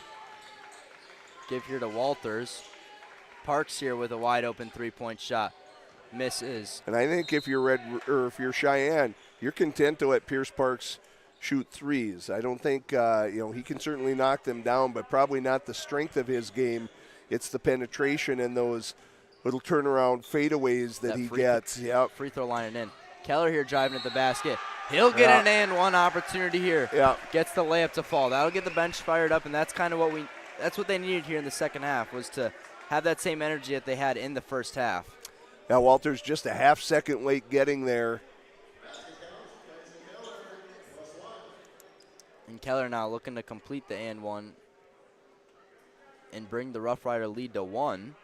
Give here to Walters. Parks here with a wide open three-point shot. Misses. And I think if you're if you're Cheyenne, you're content to let Pierce Parks shoot threes. I don't think he can certainly knock them down, but probably not the strength of his game. It's the penetration and those little turnaround fadeaways that he gets. Yep. Free throw line and in. Keller here driving at the basket. He'll get an and one opportunity here. Yeah. Gets the layup to fall. That'll get the bench fired up, and that's kind of what they needed here in the second half, was to have that same energy that they had in the first half. Now Walters just a half second late getting there. And Keller now looking to complete the and one and bring the Rough Rider lead to 1.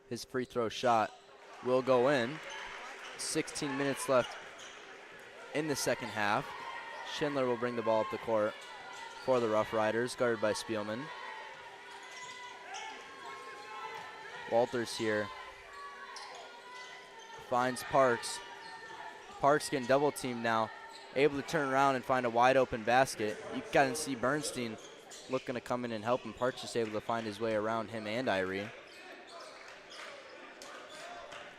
His free throw shot will go in. 16 minutes left in the second half. Schindler will bring the ball up the court for the Rough Riders, guarded by Spielman. Walters here finds Parks. Parks getting double teamed now, able to turn around and find a wide open basket. You can see Bernstein looking to come in and help him. Parks just able to find his way around him and Irie.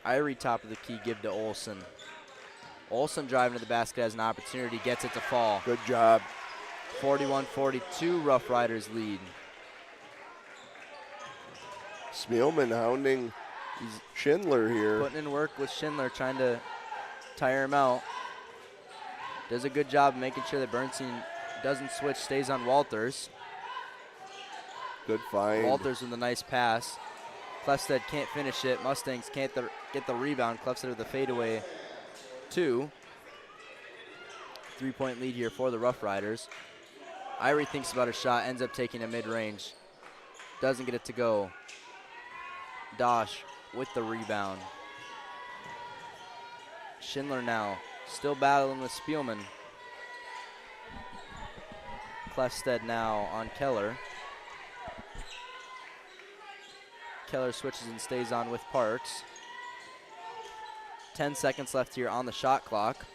Irie top of the key, give to Olsen. Olsen driving to the basket has an opportunity, gets it to fall. Good job. 41-42, Rough Riders lead. Spielman hounding Schindler here. Putting in work with Schindler, trying to tire him out. Does a good job of making sure that Bernstein doesn't switch, stays on Walters. Good find. Walters with a nice pass. Clefstead can't finish it. Mustangs can't get the rebound. Clefstead with a fadeaway 2. 3-point lead here for the Rough Riders. Irie thinks about a shot, ends up taking a mid-range. Doesn't get it to go. Dosh with the rebound. Schindler now still battling with Spielman. Clefstead now on Keller. Keller switches and stays on with Parks. 10 seconds left here on the shot clock.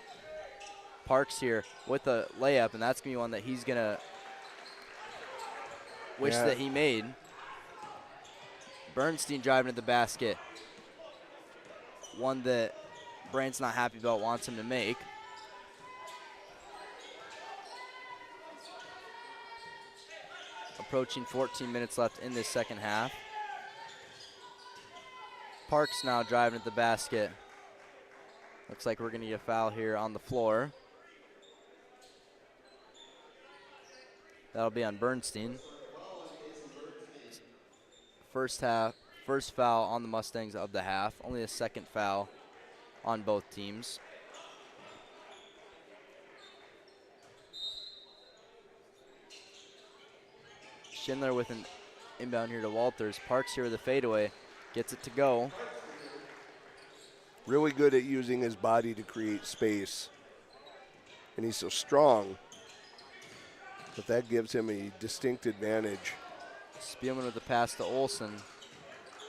Parks here with a layup, and that's going to be one that he's going to wish that he made. Bernstein driving to the basket. One that Brandt's not happy about, wants him to make. Approaching 14 minutes left in this second half. Parks now driving at the basket. Looks like we're going to get a foul here on the floor. That'll be on Bernstein. First foul on the Mustangs of the half. Only the second foul on both teams. Schindler with an inbound here to Walters. Parks here with a fadeaway. Gets it to go. Really good at using his body to create space. And he's so strong. But that gives him a distinct advantage. Spielman with the pass to Olsen.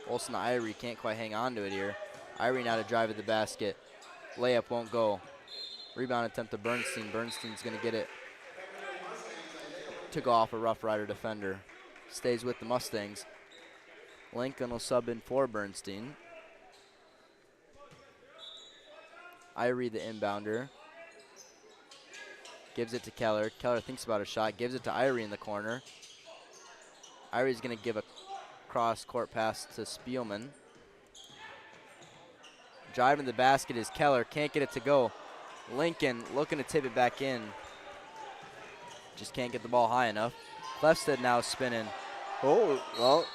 Olsen to Irie, can't quite hang on to it here. Irie now to drive at the basket. Layup won't go. Rebound attempt to Bernstein. Bernstein's going to get it to go off a Rough Rider defender. Stays with the Mustangs. Lincoln will sub in for Bernstein. Irie the inbounder. Gives it to Keller. Keller thinks about a shot. Gives it to Irie in the corner. Irie's going to give a cross-court pass to Spielman. Driving the basket is Keller. Can't get it to go. Lincoln looking to tip it back in. Just can't get the ball high enough. Clefstead now spinning. Oh, well.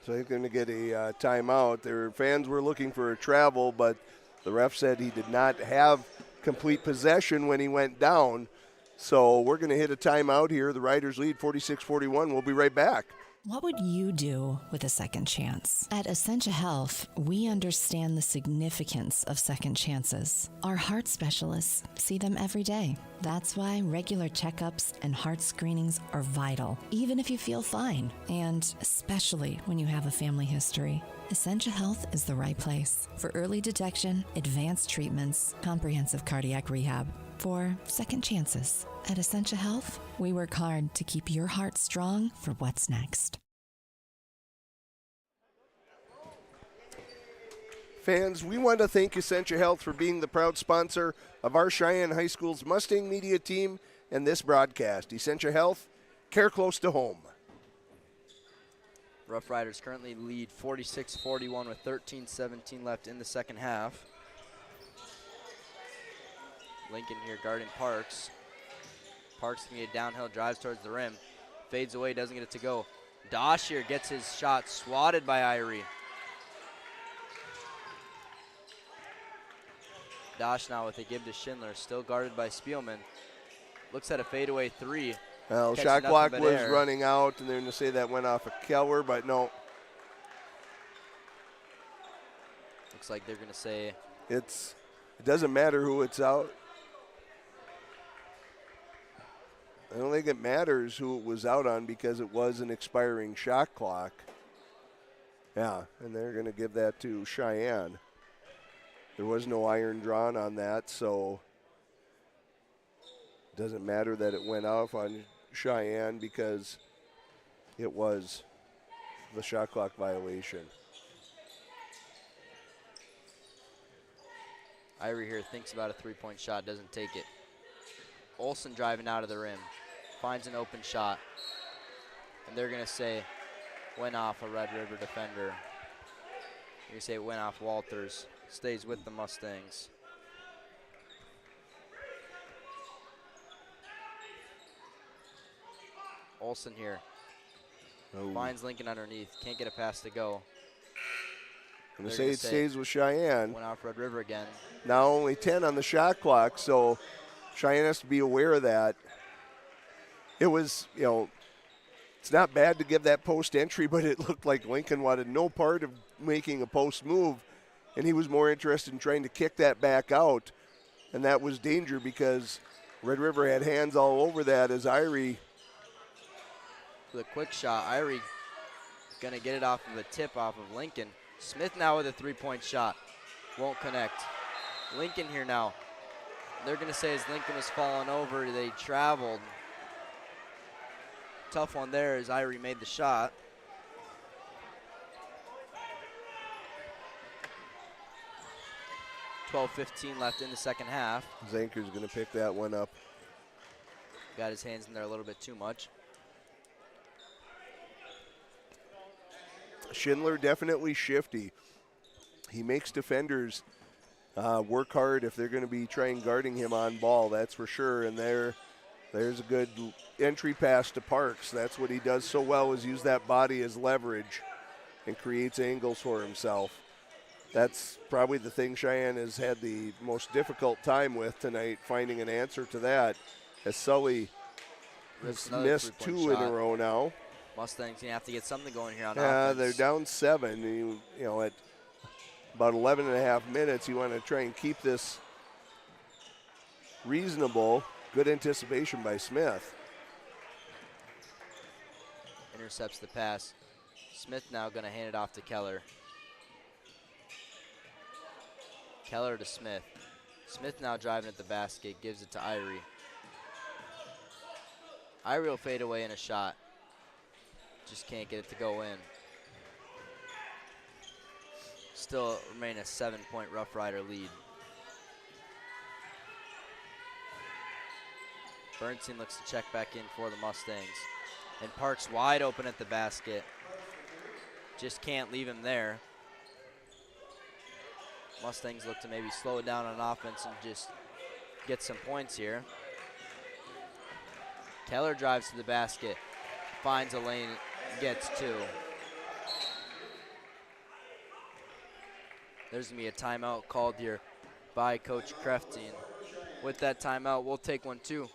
So he's going to get a timeout. Their fans were looking for a travel, but the ref said he did not have complete possession when he went down. So we're going to hit a timeout here. The Riders lead 46-41. We'll be right back. What would you do with a second chance? At Essentia Health, we understand the significance of second chances. Our heart specialists see them every day. That's why regular checkups and heart screenings are vital, even if you feel fine, and especially when you have a family history. Essentia Health is the right place for early detection, advanced treatments, comprehensive cardiac rehab, for second chances. At Essentia Health, we work hard to keep your heart strong for what's next. Fans, we want to thank Essentia Health for being the proud sponsor of our Cheyenne High School's Mustang Media team and this broadcast. Essentia Health, care close to home. Rough Riders currently lead 46-41 with 13-17 left in the second half. Lincoln here guarding Parks. Parks can get downhill, drives towards the rim. Fades away, doesn't get it to go. Dosh here gets his shot swatted by Irie. Dosh now with a give to Schindler, still guarded by Spielman. Looks at a fadeaway three. Well, shot clock was running out, and they're going to say that went off of Keller, but no. Looks like they're going to say it doesn't matter who it's out. I don't think it matters who it was out on because it was an expiring shot clock. Yeah, and they're going to give that to Cheyenne. There was no iron drawn on that, so it doesn't matter that it went off on Cheyenne because it was the shot clock violation. Irie here thinks about a three-point shot, doesn't take it. Olsen driving out of the rim, finds an open shot, and they're going to say went off a Red River defender. You're going to say it went off Walters, stays with the Mustangs. Olsen here, finds Lincoln underneath, can't get a pass to go. I'm going to say it stays with Cheyenne. Went off Red River again. Now only 10 on the shot clock, so Cheyenne has to be aware of that. It was, it's not bad to give that post entry, but it looked like Lincoln wanted no part of making a post move, and he was more interested in trying to kick that back out, and that was danger because Red River had hands all over that as Irie. With a quick shot, Irie going to get it off of a tip off of Lincoln. Smith now with a three-point shot. Won't connect. Lincoln here now. They're going to say as Lincoln was falling over, they traveled. Tough one there as Irie made the shot. .12:15 left in the second half. Zanker's going to pick that one up. Got his hands in there a little bit too much. Schindler definitely shifty. He makes defenders work hard if they're going to be trying guarding him on ball, that's for sure. And there's a good entry pass to Parks. That's what he does so well, is use that body as leverage and creates angles for himself. That's probably the thing Cheyenne has had the most difficult time with tonight, finding an answer to that, as Sully has missed two in a row now. Mustangs gonna have to get something going here on offense. offense. They're down 7. You know, at about 11 and a half minutes, you want to try and keep this reasonable. Good anticipation by Smith. Intercepts the pass. Smith now gonna hand it off to Keller. Keller to Smith. Smith now driving at the basket, gives it to Irie. Irie will fade away in a shot. Just can't get it to go in. Still remain a 7-point Rough Rider lead. Bernstein looks to check back in for the Mustangs. And Parks wide open at the basket. Just can't leave him there. Mustangs look to maybe slow it down on offense and just get some points here. Keller drives to the basket, finds a lane, gets two. There's gonna be a timeout called here by Coach Krefting. With that timeout, we'll take one too.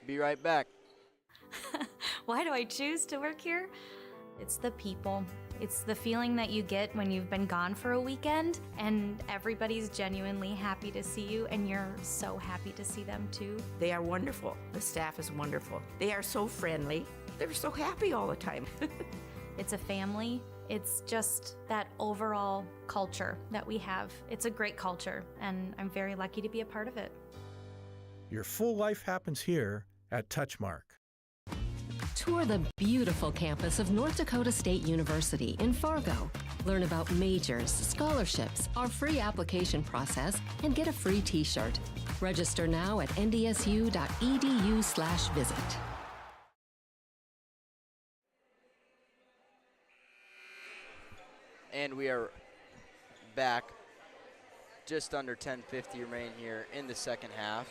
Be right back. Why do I choose to work here? It's the people. It's the feeling that you get when you've been gone for a weekend and everybody's genuinely happy to see you and you're so happy to see them too. They are wonderful. The staff is wonderful. They are so friendly. They're so happy all the time. It's a family. It's just that overall culture that we have. It's a great culture and I'm very lucky to be a part of it. Your full life happens here at Touchmark. Tour the beautiful campus of North Dakota State University in Fargo. Learn about majors, scholarships, our free application process, and get a free t-shirt. Register now at ndsu.edu/visit. And we are back. Just under 10:50 remain here in the second half.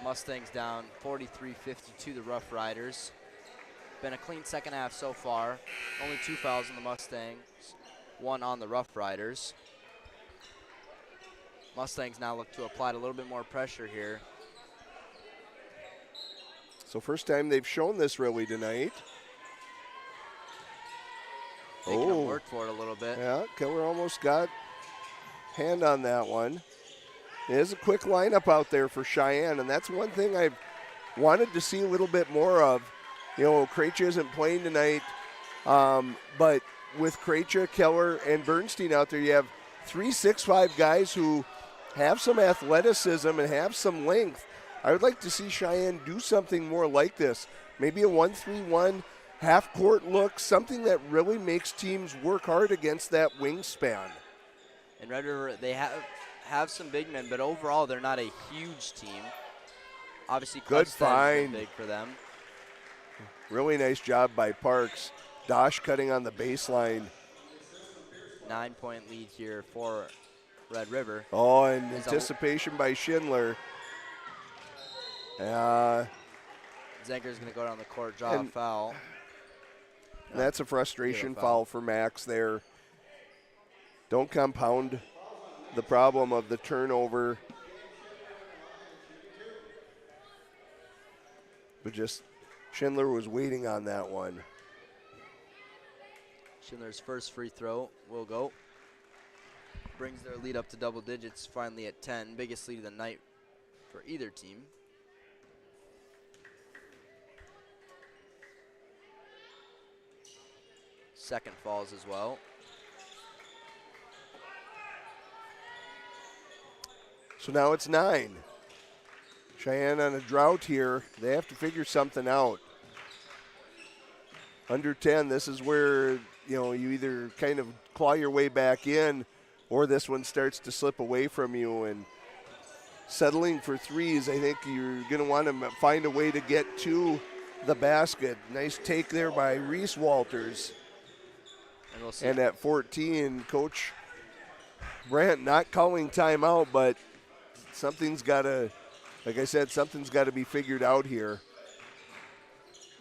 Mustangs down 43-50 to the Rough Riders. Been a clean second half so far. Only 2 fouls on the Mustangs, 1 on the Rough Riders. Mustangs now look to apply a little bit more pressure here. So first time they've shown this really tonight. Making them work for it a little bit. Yeah, Keller almost got hand on that one. There's a quick lineup out there for Cheyenne, and that's one thing I've wanted to see a little bit more of. You know, Krejci isn't playing tonight, but with Krejci, Keller, and Bernstein out there, you have 3 6'5" guys who have some athleticism and have some length. I would like to see Cheyenne do something more like this. Maybe a 1-3-1 half-court look, something that really makes teams work hard against that wingspan. And Red River, they have some big men, but overall they're not a huge team. Obviously, good find, find, big for them. Really nice job by Parks. Dosh cutting on the baseline. 9-point lead here for Red River. Oh, and anticipation by Schindler. Zenker's going to go down the court, draw a foul. And that's a frustration foul for Max there. Don't compound the problem of the turnover, but just Schindler was waiting on that one. Schindler's first free throw will go. Brings their lead up to double digits, finally at 10. Biggest lead of the night for either team. Second falls as well. So now it's 9. Cheyenne on a drought here. They have to figure something out. Under 10, this is where, you know, you either kind of claw your way back in or this one starts to slip away from you. And settling for threes, I think you're going to want to find a way to get to the basket. Nice take there by Reese Walters. And, we'll see. And at 14, Coach Brandt not calling timeout, but something's got to, like I said, something's got to be figured out here.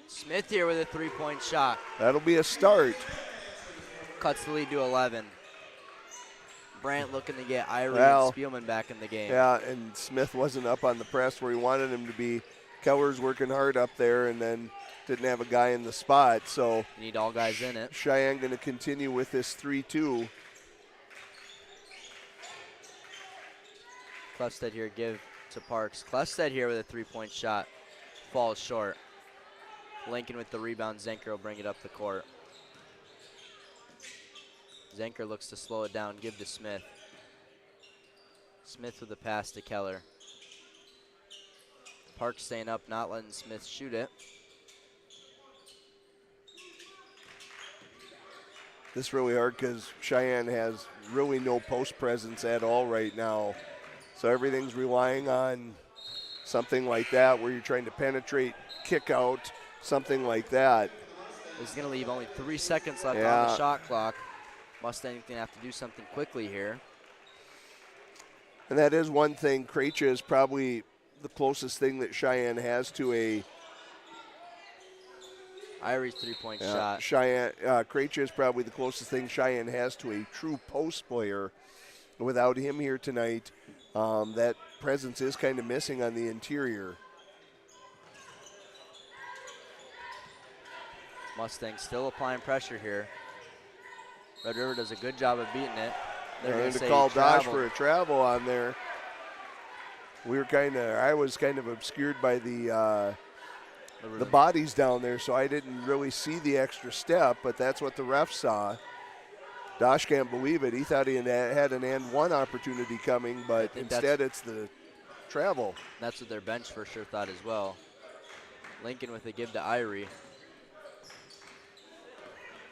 Smith here with a three-point shot. That'll be a start. Cuts the lead to 11. Brandt looking to get Irie and Spielman back in the game. Yeah, and Smith wasn't up on the press where he wanted him to be. Keller's working hard up there and then didn't have a guy in the spot. So you need all guys in it. Cheyenne going to continue with this 3-2. Klefstedt here give to Parks. Klefstedt here with a three-point shot. Falls short. Lincoln with the rebound. Zenker will bring it up the court. Zenker looks to slow it down, give to Smith. Smith with the pass to Keller. Parks staying up, not letting Smith shoot it. This is really hard because Cheyenne has really no post presence at all right now. So everything's relying on something like that where you're trying to penetrate, kick out, something like that. This is going to leave only 3 seconds left on Yeah. the shot clock. Mustangs going to have to do something quickly here. And that is one thing. Krejci is probably the closest thing that Cheyenne has to a Irie's three-point shot. Krejci is probably the closest thing Cheyenne has to a true post player. Without him here tonight, that presence is kind of missing on the interior. Mustangs still applying pressure here. Red River does a good job of beating it. They're going to call Dosh for a travel on there. I was kind of obscured by the bodies down there, so I didn't really see the extra step, but that's what the ref saw. Dosh can't believe it. He thought he had an and one opportunity coming, but instead it's the travel. That's what their bench for sure thought as well. Lincoln with a give to Irie.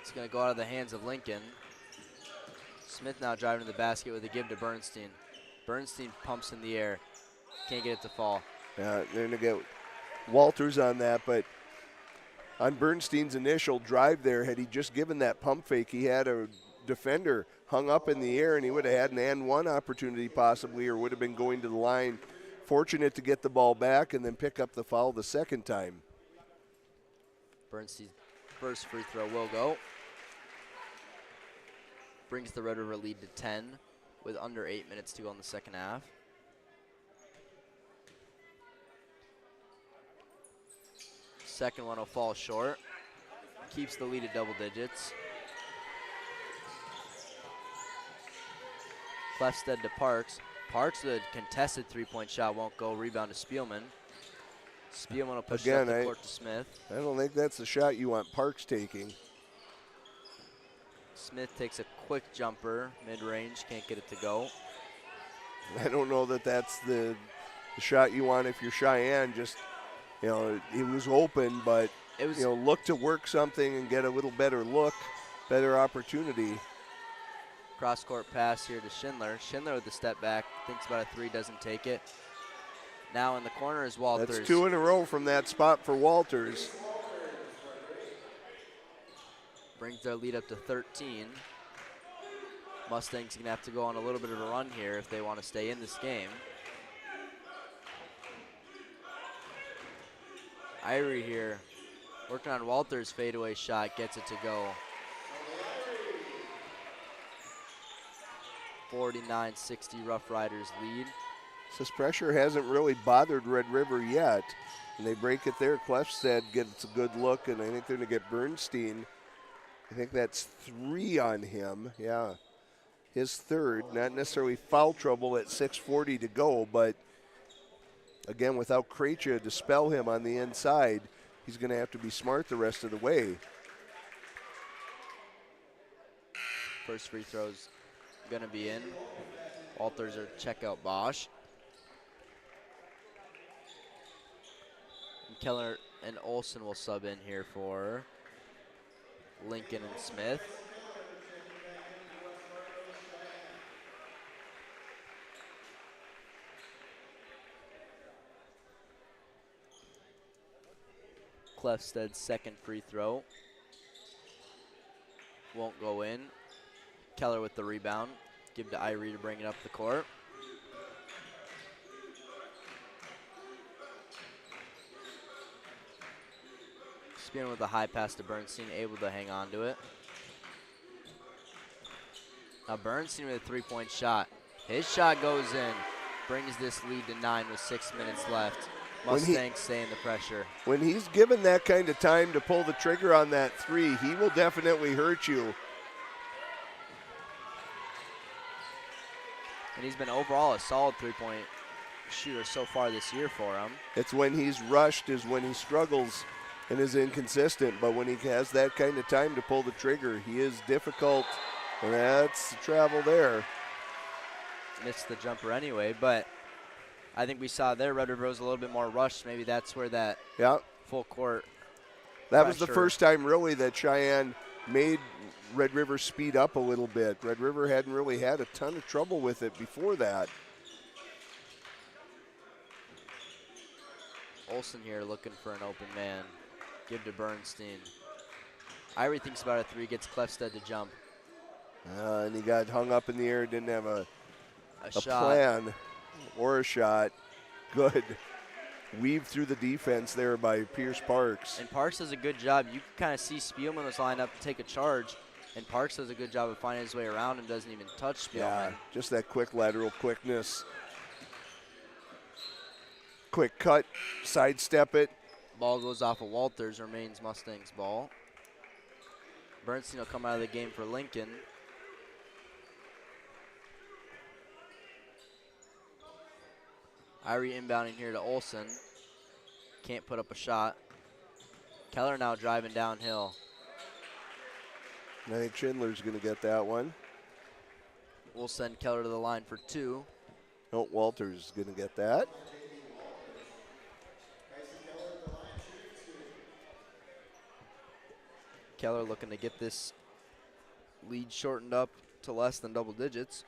It's going to go out of the hands of Lincoln. Smith now driving to the basket with a give to Bernstein. Bernstein pumps in the air. Can't get it to fall. Yeah, they're going to get Walters on that, but on Bernstein's initial drive there, had he just given that pump fake, he had a defender hung up in the air, and he would have had an and one opportunity possibly, or would have been going to the line. Fortunate to get the ball back and then pick up the foul the second time. Bernstein's first free throw will go. Brings the Red River lead to 10 with under 8 minutes to go in the second half. Second one will fall short. Keeps the lead at double digits. Clefstead to Parks. Parks, the contested three-point shot won't go. Rebound to Spielman. Spielman will push it up the court to Smith. I don't think that's the shot you want Parks taking. Smith takes a quick jumper, mid-range, can't get it to go. I don't know that that's the shot you want if you're Cheyenne. Just, it was open, but, look to work something and get a little better look, better opportunity. Cross-court pass here to Schindler. Schindler with the step back, thinks about a three, doesn't take it. Now in the corner is Walters. That's 2 in a row from that spot for Walters. Brings their lead up to 13. Mustangs going to have to go on a little bit of a run here if they want to stay in this game. Irie here working on Walters' fadeaway shot, gets it to go. 49-60 Rough Riders lead. This pressure hasn't really bothered Red River yet. And they break it there. Clefstead gets a good look, and I think they're going to get Bernstein. I think that's 3 on him. Yeah, his third. Not necessarily foul trouble at 6:40 to go, but again, without Krejci to spell him on the inside, he's going to have to be smart the rest of the way. First free throw's going to be in. Walters or check out Bosch. And Keller and Olsen will sub in here for Lincoln and Smith. Clefstead's second free throw won't go in. Keller with the rebound. Give to Irie to bring it up the court. Spearman with a high pass to Bernstein, able to hang on to it. Now Bernstein with a three-point shot. His shot goes in, brings this lead to 9 with 6 minutes left. Mustangs stay in the pressure. When he's given that kind of time to pull the trigger on that three, he will definitely hurt you. And he's been overall a solid three-point shooter so far this year for him. It's when he's rushed is when he struggles and is inconsistent, but when he has that kind of time to pull the trigger, he is difficult, and that's the travel there. Missed the jumper anyway, but I think we saw there Red River was a little bit more rushed. Maybe that's where that full court That was the first time really that Cheyenne made Red River speed up a little bit. Red River hadn't really had a ton of trouble with it before that. Olsen here looking for an open man. Give to Bernstein. Irie thinks about a three, gets Clefstead to jump. And he got hung up in the air, didn't have a shot. plan or a shot. Good weave through the defense there by Pierce Parks. And Parks does a good job. You can kind of see Spielman was lined up to take a charge, and Parks does a good job of finding his way around and doesn't even touch Spielman. Yeah, just that quick lateral quickness. Quick cut, sidestep it. Ball goes off of Walters, remains Mustangs ball. Bernstein will come out of the game for Lincoln. Irie inbounding here to Olsen. Can't put up a shot. Keller now driving downhill. I think Schindler's going to get that one. We'll send Keller to the line for two. No, Walters going to get that. Keller looking to get this lead shortened up to less than double digits.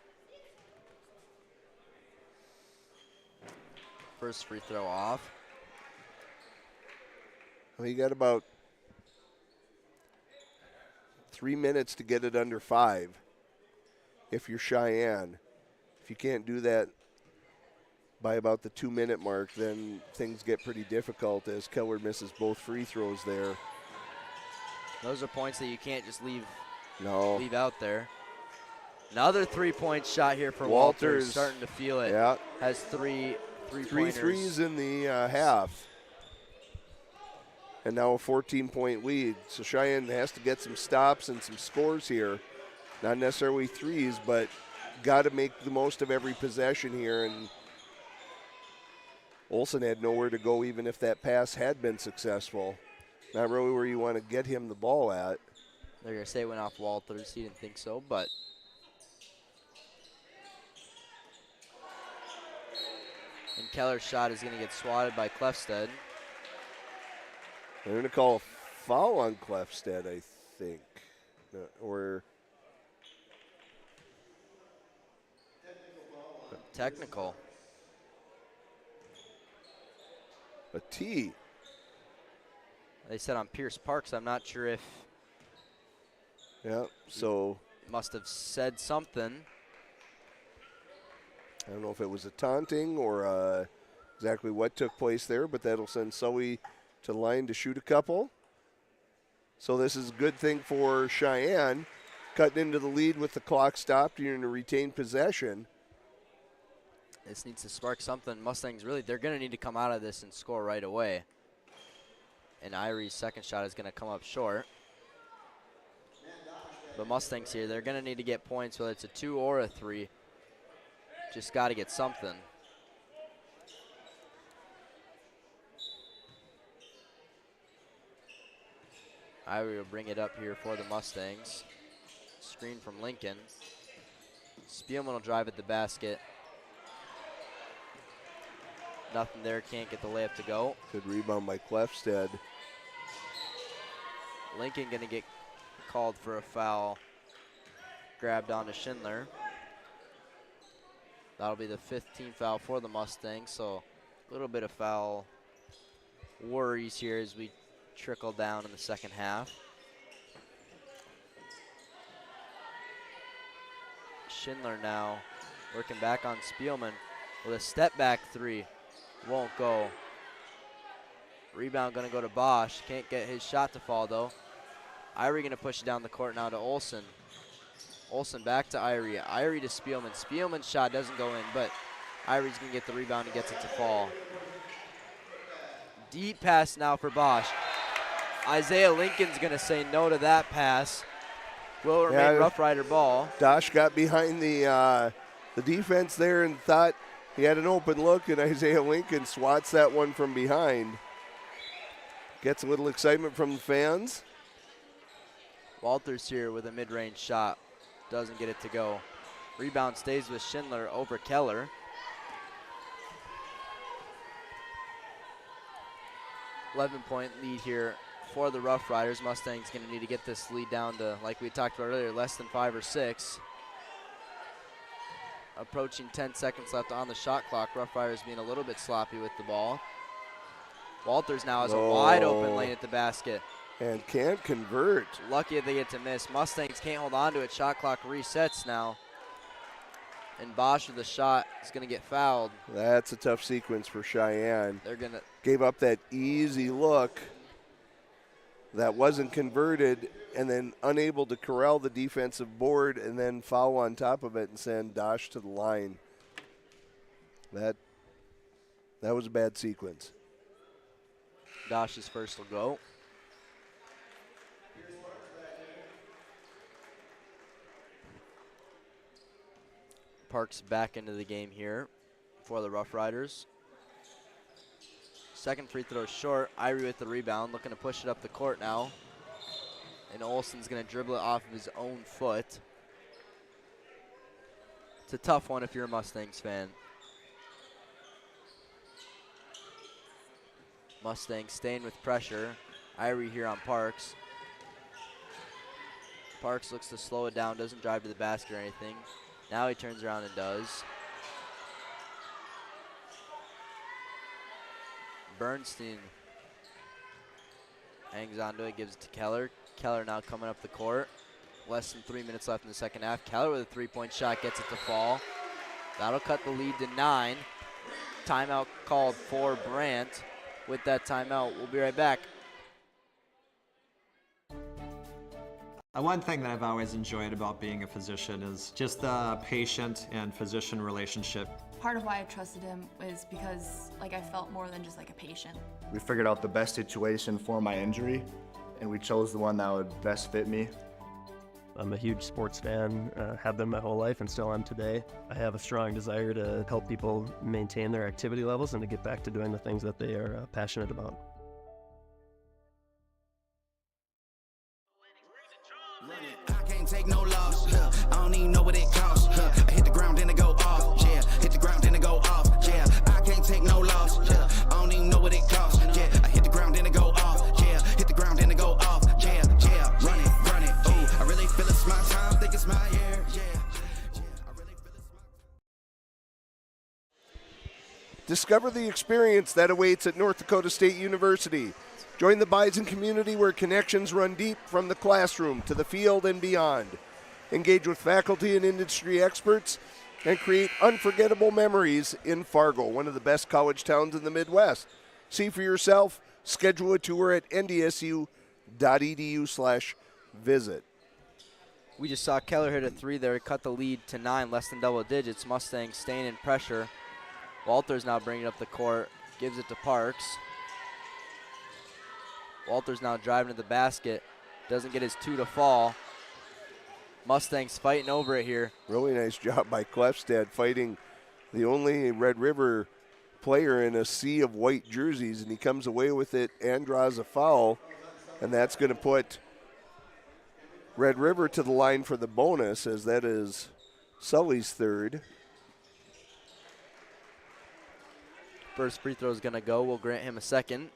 First free throw off. Well, you got about 3 minutes to get it under 5 if you're Cheyenne. If you can't do that by about the 2-minute mark, then things get pretty difficult as Keller misses both free throws there. Those are points that you can't just leave out there. Another three-point shot here for Walters. Starting to feel it. Yeah. Has three threes in the half. And now a 14-point lead. So Cheyenne has to get some stops and some scores here. Not necessarily threes, but got to make the most of every possession here. And Olsen had nowhere to go even if that pass had been successful. Not really where you want to get him the ball at. They're going to say it went off Walters. He didn't think so, but. And Keller's shot is going to get swatted by Clefstead. They're going to call a foul on Clefstead, I think. Or. Technical. A T. They said on Pierce Parks. I'm not sure if. Yeah, so. Must have said something. I don't know if it was a taunting or exactly what took place there, but that'll send Sully to the line to shoot a couple. So this is a good thing for Cheyenne. Cutting into the lead with the clock stopped. You're going to retain possession. This needs to spark something. Mustangs really, they're going to need to come out of this and score right away. And Irie's second shot is going to come up short. But Mustangs here, they're going to need to get points, whether it's a 2 or a 3. Just got to get something. Irie will bring it up here for the Mustangs. Screen from Lincoln. Spielman will drive at the basket. Nothing there, can't get the layup to go. Good rebound by Clefstead. Lincoln gonna get called for a foul. Grabbed onto Schindler. That'll be the 15th foul for the Mustangs, so a little bit of foul worries here as we trickle down in the second half. Schindler now working back on Spielman with a step back three. Won't go. Rebound gonna go to Bosch. Can't get his shot to fall though. Irie gonna push it down the court now to Olsen. Olsen back to Irie. Irie to Spielman. Spielman's shot doesn't go in, but Irie's gonna get the rebound and gets it to fall. Deep pass now for Bosch. Isaiah Lincoln's gonna say no to that pass. Will remain Rough Rider ball. Bosch got behind the defense there and thought he had an open look, and Isaiah Lincoln swats that one from behind. Gets a little excitement from the fans. Walters here with a mid-range shot. Doesn't get it to go. Rebound stays with Schindler over Keller. .11-point lead here for the Rough Riders. Mustangs going to need to get this lead down to, like we talked about earlier, less than 5 or 6. Approaching 10 seconds left on the shot clock. Rough Riders being a little bit sloppy with the ball. Walters now has a wide open lane at the basket. And can't convert. Lucky if they get to miss. Mustangs can't hold on to it. Shot clock resets now. And Bosch with the shot is going to get fouled. That's a tough sequence for Cheyenne. They're going to gave up that easy look that wasn't converted, and then unable to corral the defensive board, and then foul on top of it and send Dosh to the line. That was a bad sequence. Dosh's first will go. Parks back into the game here for the Rough Riders. Second free throw short. Irie with the rebound, looking to push it up the court now. And Olsen's going to dribble it off of his own foot. It's a tough one if you're a Mustangs fan. Mustangs staying with pressure. Irie here on Parks. Parks looks to slow it down, doesn't drive to the basket or anything. Now he turns around and does. Bernstein hangs on to it, gives it to Keller. Keller now coming up the court. Less than 3 minutes left in the second half. Keller with a three-point shot, gets it to fall. That'll cut the lead to 9. Timeout called for Brandt. With that timeout, we'll be right back. One thing that I've always enjoyed about being a physician is just the patient and physician relationship. Part of why I trusted him is because I felt more than just a patient. We figured out the best situation for my injury, and we chose the one that would best fit me. I'm a huge sports fan, have been my whole life and still am today. I have a strong desire to help people maintain their activity levels and to get back to doing the things that they are passionate about. I can't take no loss. I don't even know what it costs. I hit the ground, then it go off. Yeah, hit the ground, then it go off. Yeah, I can't take no loss. I don't even know what it costs. Yeah, I hit the ground, then it go off. Yeah, hit the ground, then it go off. Yeah, run it. Ooh, I really feel it's my time. Think it's my year. Yeah. Discover the experience that awaits at North Dakota State University. Join the Bison community where connections run deep from the classroom to the field and beyond. Engage with faculty and industry experts and create unforgettable memories in Fargo, one of the best college towns in the Midwest. See for yourself. Schedule a tour at ndsu.edu/visit. We just saw Keller hit a three there, cut the lead to 9, less than double digits. Mustangs staying in pressure. Walters now bringing up the court, gives it to Parks. Walters now driving to the basket, doesn't get his 2 to fall. Mustangs fighting over it here. Really nice job by Klefstad fighting the only Red River player in a sea of white jerseys, and he comes away with it and draws a foul, and that's going to put Red River to the line for the bonus, as that is Sully's third. First free throw is going to go. We'll grant him a second.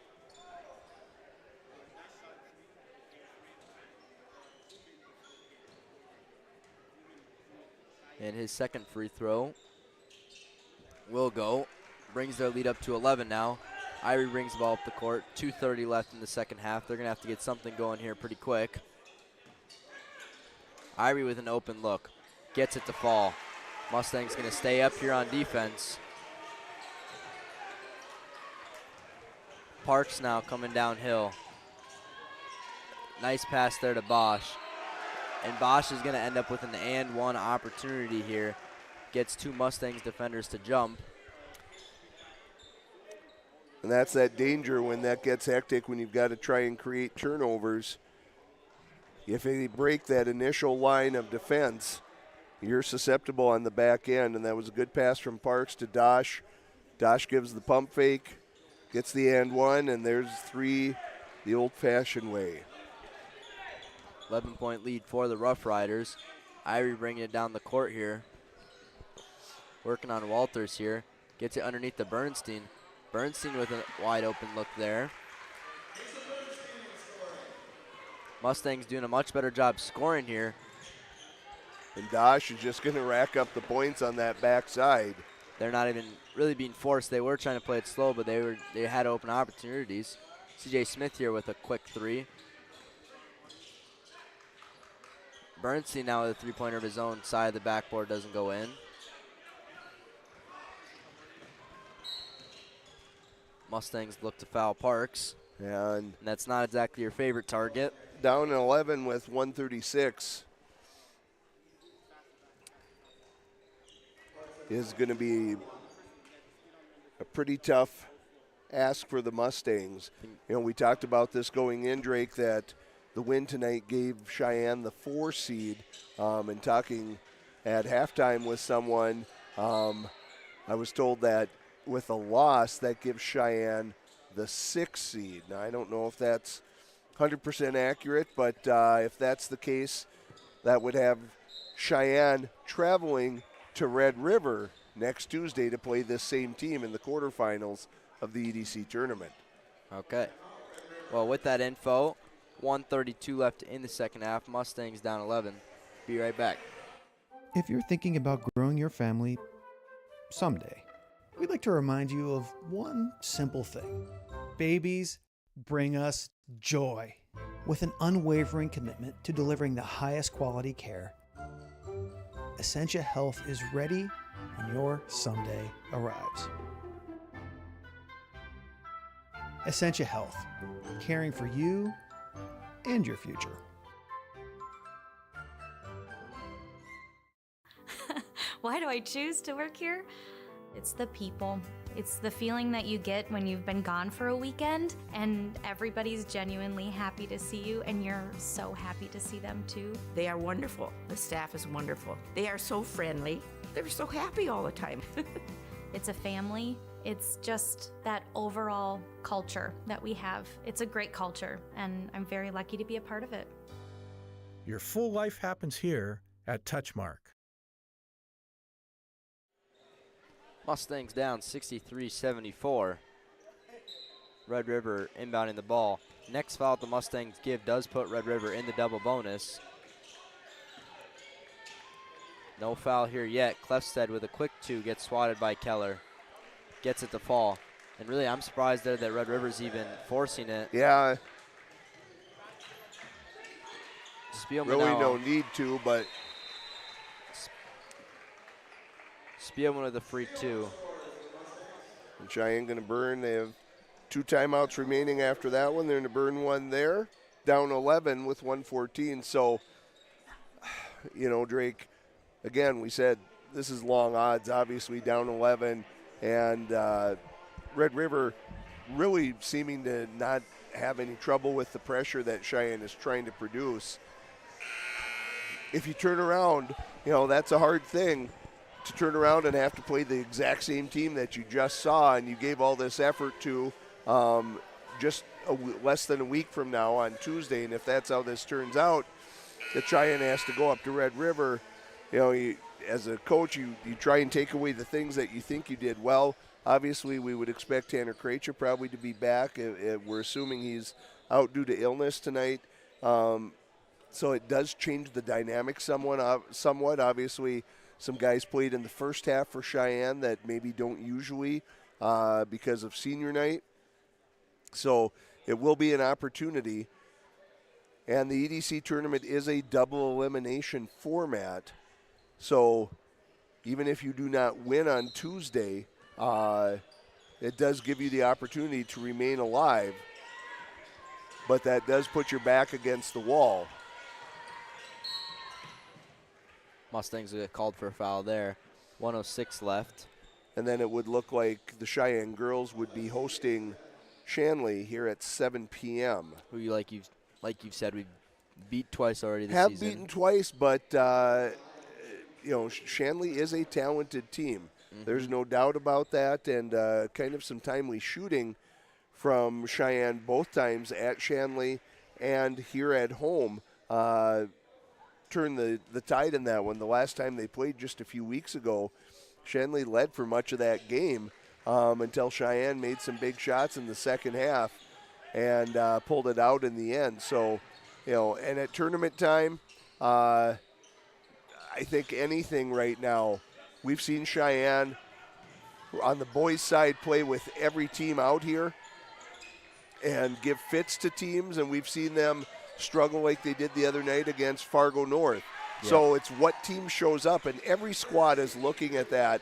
And his second free throw will go. Brings their lead up to 11 now. Irie brings the ball up the court. 2:30 left in the second half. They're going to have to get something going here pretty quick. Irie with an open look. Gets it to fall. Mustangs going to stay up here on defense. Parks now coming downhill. Nice pass there to Bosch. And Bosch is going to end up with an and one opportunity here. Gets 2 Mustangs defenders to jump. And that's that danger when that gets hectic, when you've got to try and create turnovers. If they break that initial line of defense, you're susceptible on the back end. And that was a good pass from Parks to Dosh. Dosh gives the pump fake, gets the and one, and there's 3 the old-fashioned way. 11-point lead for the Rough Riders. Irie bringing it down the court here. Working on Walters here. Gets it underneath the Bernstein. Bernstein with a wide open look there. Mustangs doing a much better job scoring here. And Dosh is just going to rack up the points on that backside. they're not even really being forced. They were trying to play it slow, but they had open opportunities. CJ Smith here with a quick three. Bernstein now with a three-pointer of his own side of the backboard, doesn't go in. Mustangs look to foul Parks. Yeah, and that's not exactly your favorite target. Down 11 with 136 is going to be a pretty tough ask for the Mustangs. You know, we talked about this going in, Drake, that the win tonight gave Cheyenne the 4 seed. And talking at halftime with someone, I was told that with a loss, that gives Cheyenne the 6 seed. Now, I don't know if that's 100% accurate, but if that's the case, that would have Cheyenne traveling to Red River next Tuesday to play this same team in the quarterfinals of the EDC tournament. Okay. Well, with that info, 1:32 left in the second half. Mustangs down 11. Be right back. If you're thinking about growing your family someday, we'd like to remind you of one simple thing. Babies bring us joy. With an unwavering commitment to delivering the highest quality care, Essentia Health is ready when your someday arrives. Essentia Health, caring for you and your future. Why do I choose to work here? It's the people. It's the feeling that you get when you've been gone for a weekend and everybody's genuinely happy to see you and you're so happy to see them too. They are wonderful. The staff is wonderful. They are so friendly. They're so happy all the time. It's a family. It's just that overall culture that we have. It's a great culture, and I'm very lucky to be a part of it. Your full life happens here at Touchmark. Mustangs down 63-74. Red River inbounding the ball. Next foul the Mustangs give does put Red River in the double bonus. No foul here yet. Clefstead with a quick 2 gets swatted by Keller. Gets it to fall. And really, I'm surprised there that Red River's even forcing it. Yeah. Spielman really now, no need to, but Spielman with a free 2. And Cheyenne going to burn. They have 2 timeouts remaining after that one. They're going to burn one there. Down 11 with 1:14. So, you know, Drake, again, we said this is long odds, obviously down 11. And Red River really seeming to not have any trouble with the pressure that Cheyenne is trying to produce. If you turn around, you know, that's a hard thing to turn around and have to play the exact same team that you just saw and you gave all this effort to just less than a week from now on Tuesday. And if that's how this turns out, that Cheyenne has to go up to Red River. You know, as a coach, you try and take away the things that you think you did well. Obviously, we would expect Tanner Krejci probably to be back. We're assuming he's out due to illness tonight. So it does change the dynamic somewhat. Obviously, some guys played in the first half for Cheyenne that maybe don't usually because of senior night. So it will be an opportunity. And the EDC tournament is a double elimination format. So even if you do not win on Tuesday, it does give you the opportunity to remain alive. But that does put your back against the wall. Mustangs get called for a foul there. 1:06 left. And then it would look like the Cheyenne girls would be hosting Shanley here at 7 p.m. Who you've said, we've beat twice already this Have season. beaten twice, but you know, Shanley is a talented team. Mm-hmm. There's no doubt about that, and kind of some timely shooting from Cheyenne both times at Shanley and here at home. Turned the tide in that one. The last time they played just a few weeks ago, Shanley led for much of that game until Cheyenne made some big shots in the second half and pulled it out in the end. So, you know, and at tournament time, I think anything right now, we've seen Cheyenne on the boys' side play with every team out here and give fits to teams, and we've seen them struggle like they did the other night against Fargo North. Yeah. So it's what team shows up, and every squad is looking at that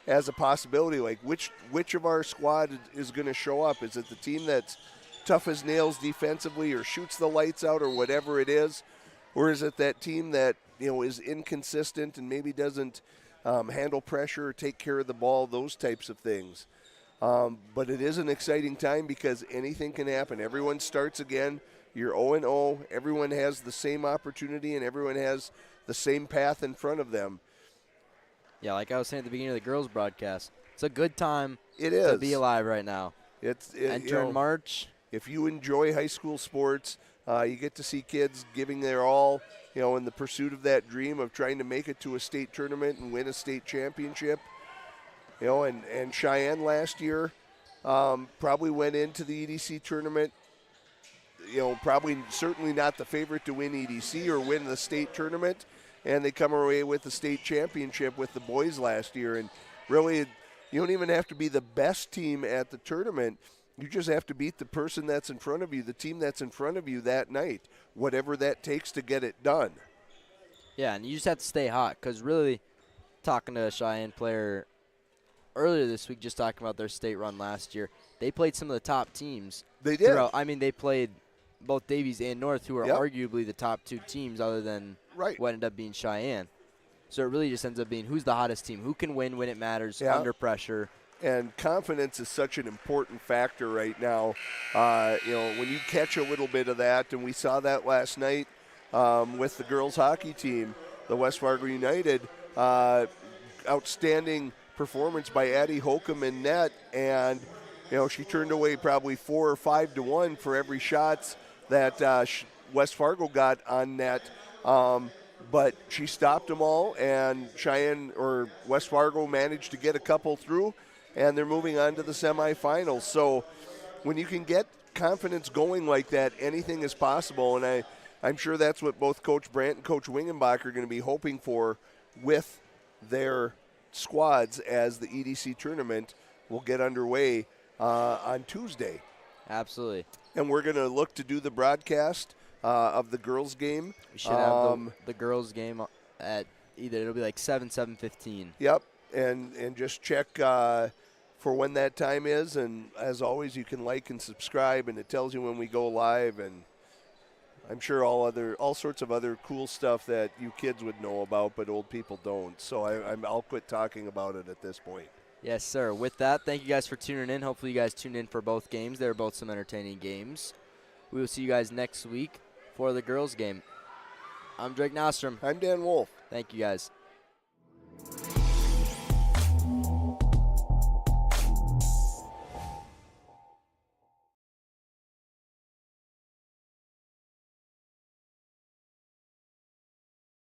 as a possibility. Like which of our squad is going to show up? Is it the team that's tough as nails defensively or shoots the lights out or whatever it is? Or is it that team that, is inconsistent and maybe doesn't handle pressure or take care of the ball, those types of things? But it is an exciting time because anything can happen. Everyone starts again. You're 0-0. Everyone has the same opportunity and everyone has the same path in front of them. Yeah, like I was saying at the beginning of the girls' broadcast, it's a good time to be alive right now. Enter in March. If you enjoy high school sports, you get to see kids giving their all, in the pursuit of that dream of trying to make it to a state tournament and win a state championship. And Cheyenne last year probably went into the EDC tournament, probably certainly not the favorite to win EDC or win the state tournament, and they come away with the state championship with the boys last year. And really, you don't even have to be the best team at the tournament. You just have to beat the person that's in front of you, the team that's in front of you that night, whatever that takes to get it done. Yeah, and you just have to stay hot because really, talking to a Cheyenne player earlier this week, just talking about their state run last year, they played some of the top teams. They did. They played both Davies and North, who are arguably the top two teams other than what ended up being Cheyenne. So it really just ends up being who's the hottest team, who can win when it matters under pressure. And confidence is such an important factor right now. When you catch a little bit of that, and we saw that last night with the girls hockey team, the West Fargo United, outstanding performance by Addie Holcomb in net, and she turned away probably 4 or 5 to 1 for every shots that West Fargo got on net. But she stopped them all, and Cheyenne or West Fargo managed to get a couple through, and they're moving on to the semifinals. So when you can get confidence going like that, anything is possible, and I'm sure that's what both Coach Brandt and Coach Wingenbach are going to be hoping for with their squads as the EDC tournament will get underway on Tuesday. Absolutely. And we're going to look to do the broadcast of the girls' game. We should have the girls' game at it'll be like 7:15. Yep, and just check for when that time is. And as always, you can like and subscribe, and it tells you when we go live. And I'm sure all sorts of other cool stuff that you kids would know about, but old people don't. So I'll quit talking about it at this point. Yes, sir. With that, thank you guys for tuning in. Hopefully you guys tuned in for both games. They were both some entertaining games. We will see you guys next week for the girls' game. I'm Drake Nostrom. I'm Dan Wolf. Thank you guys.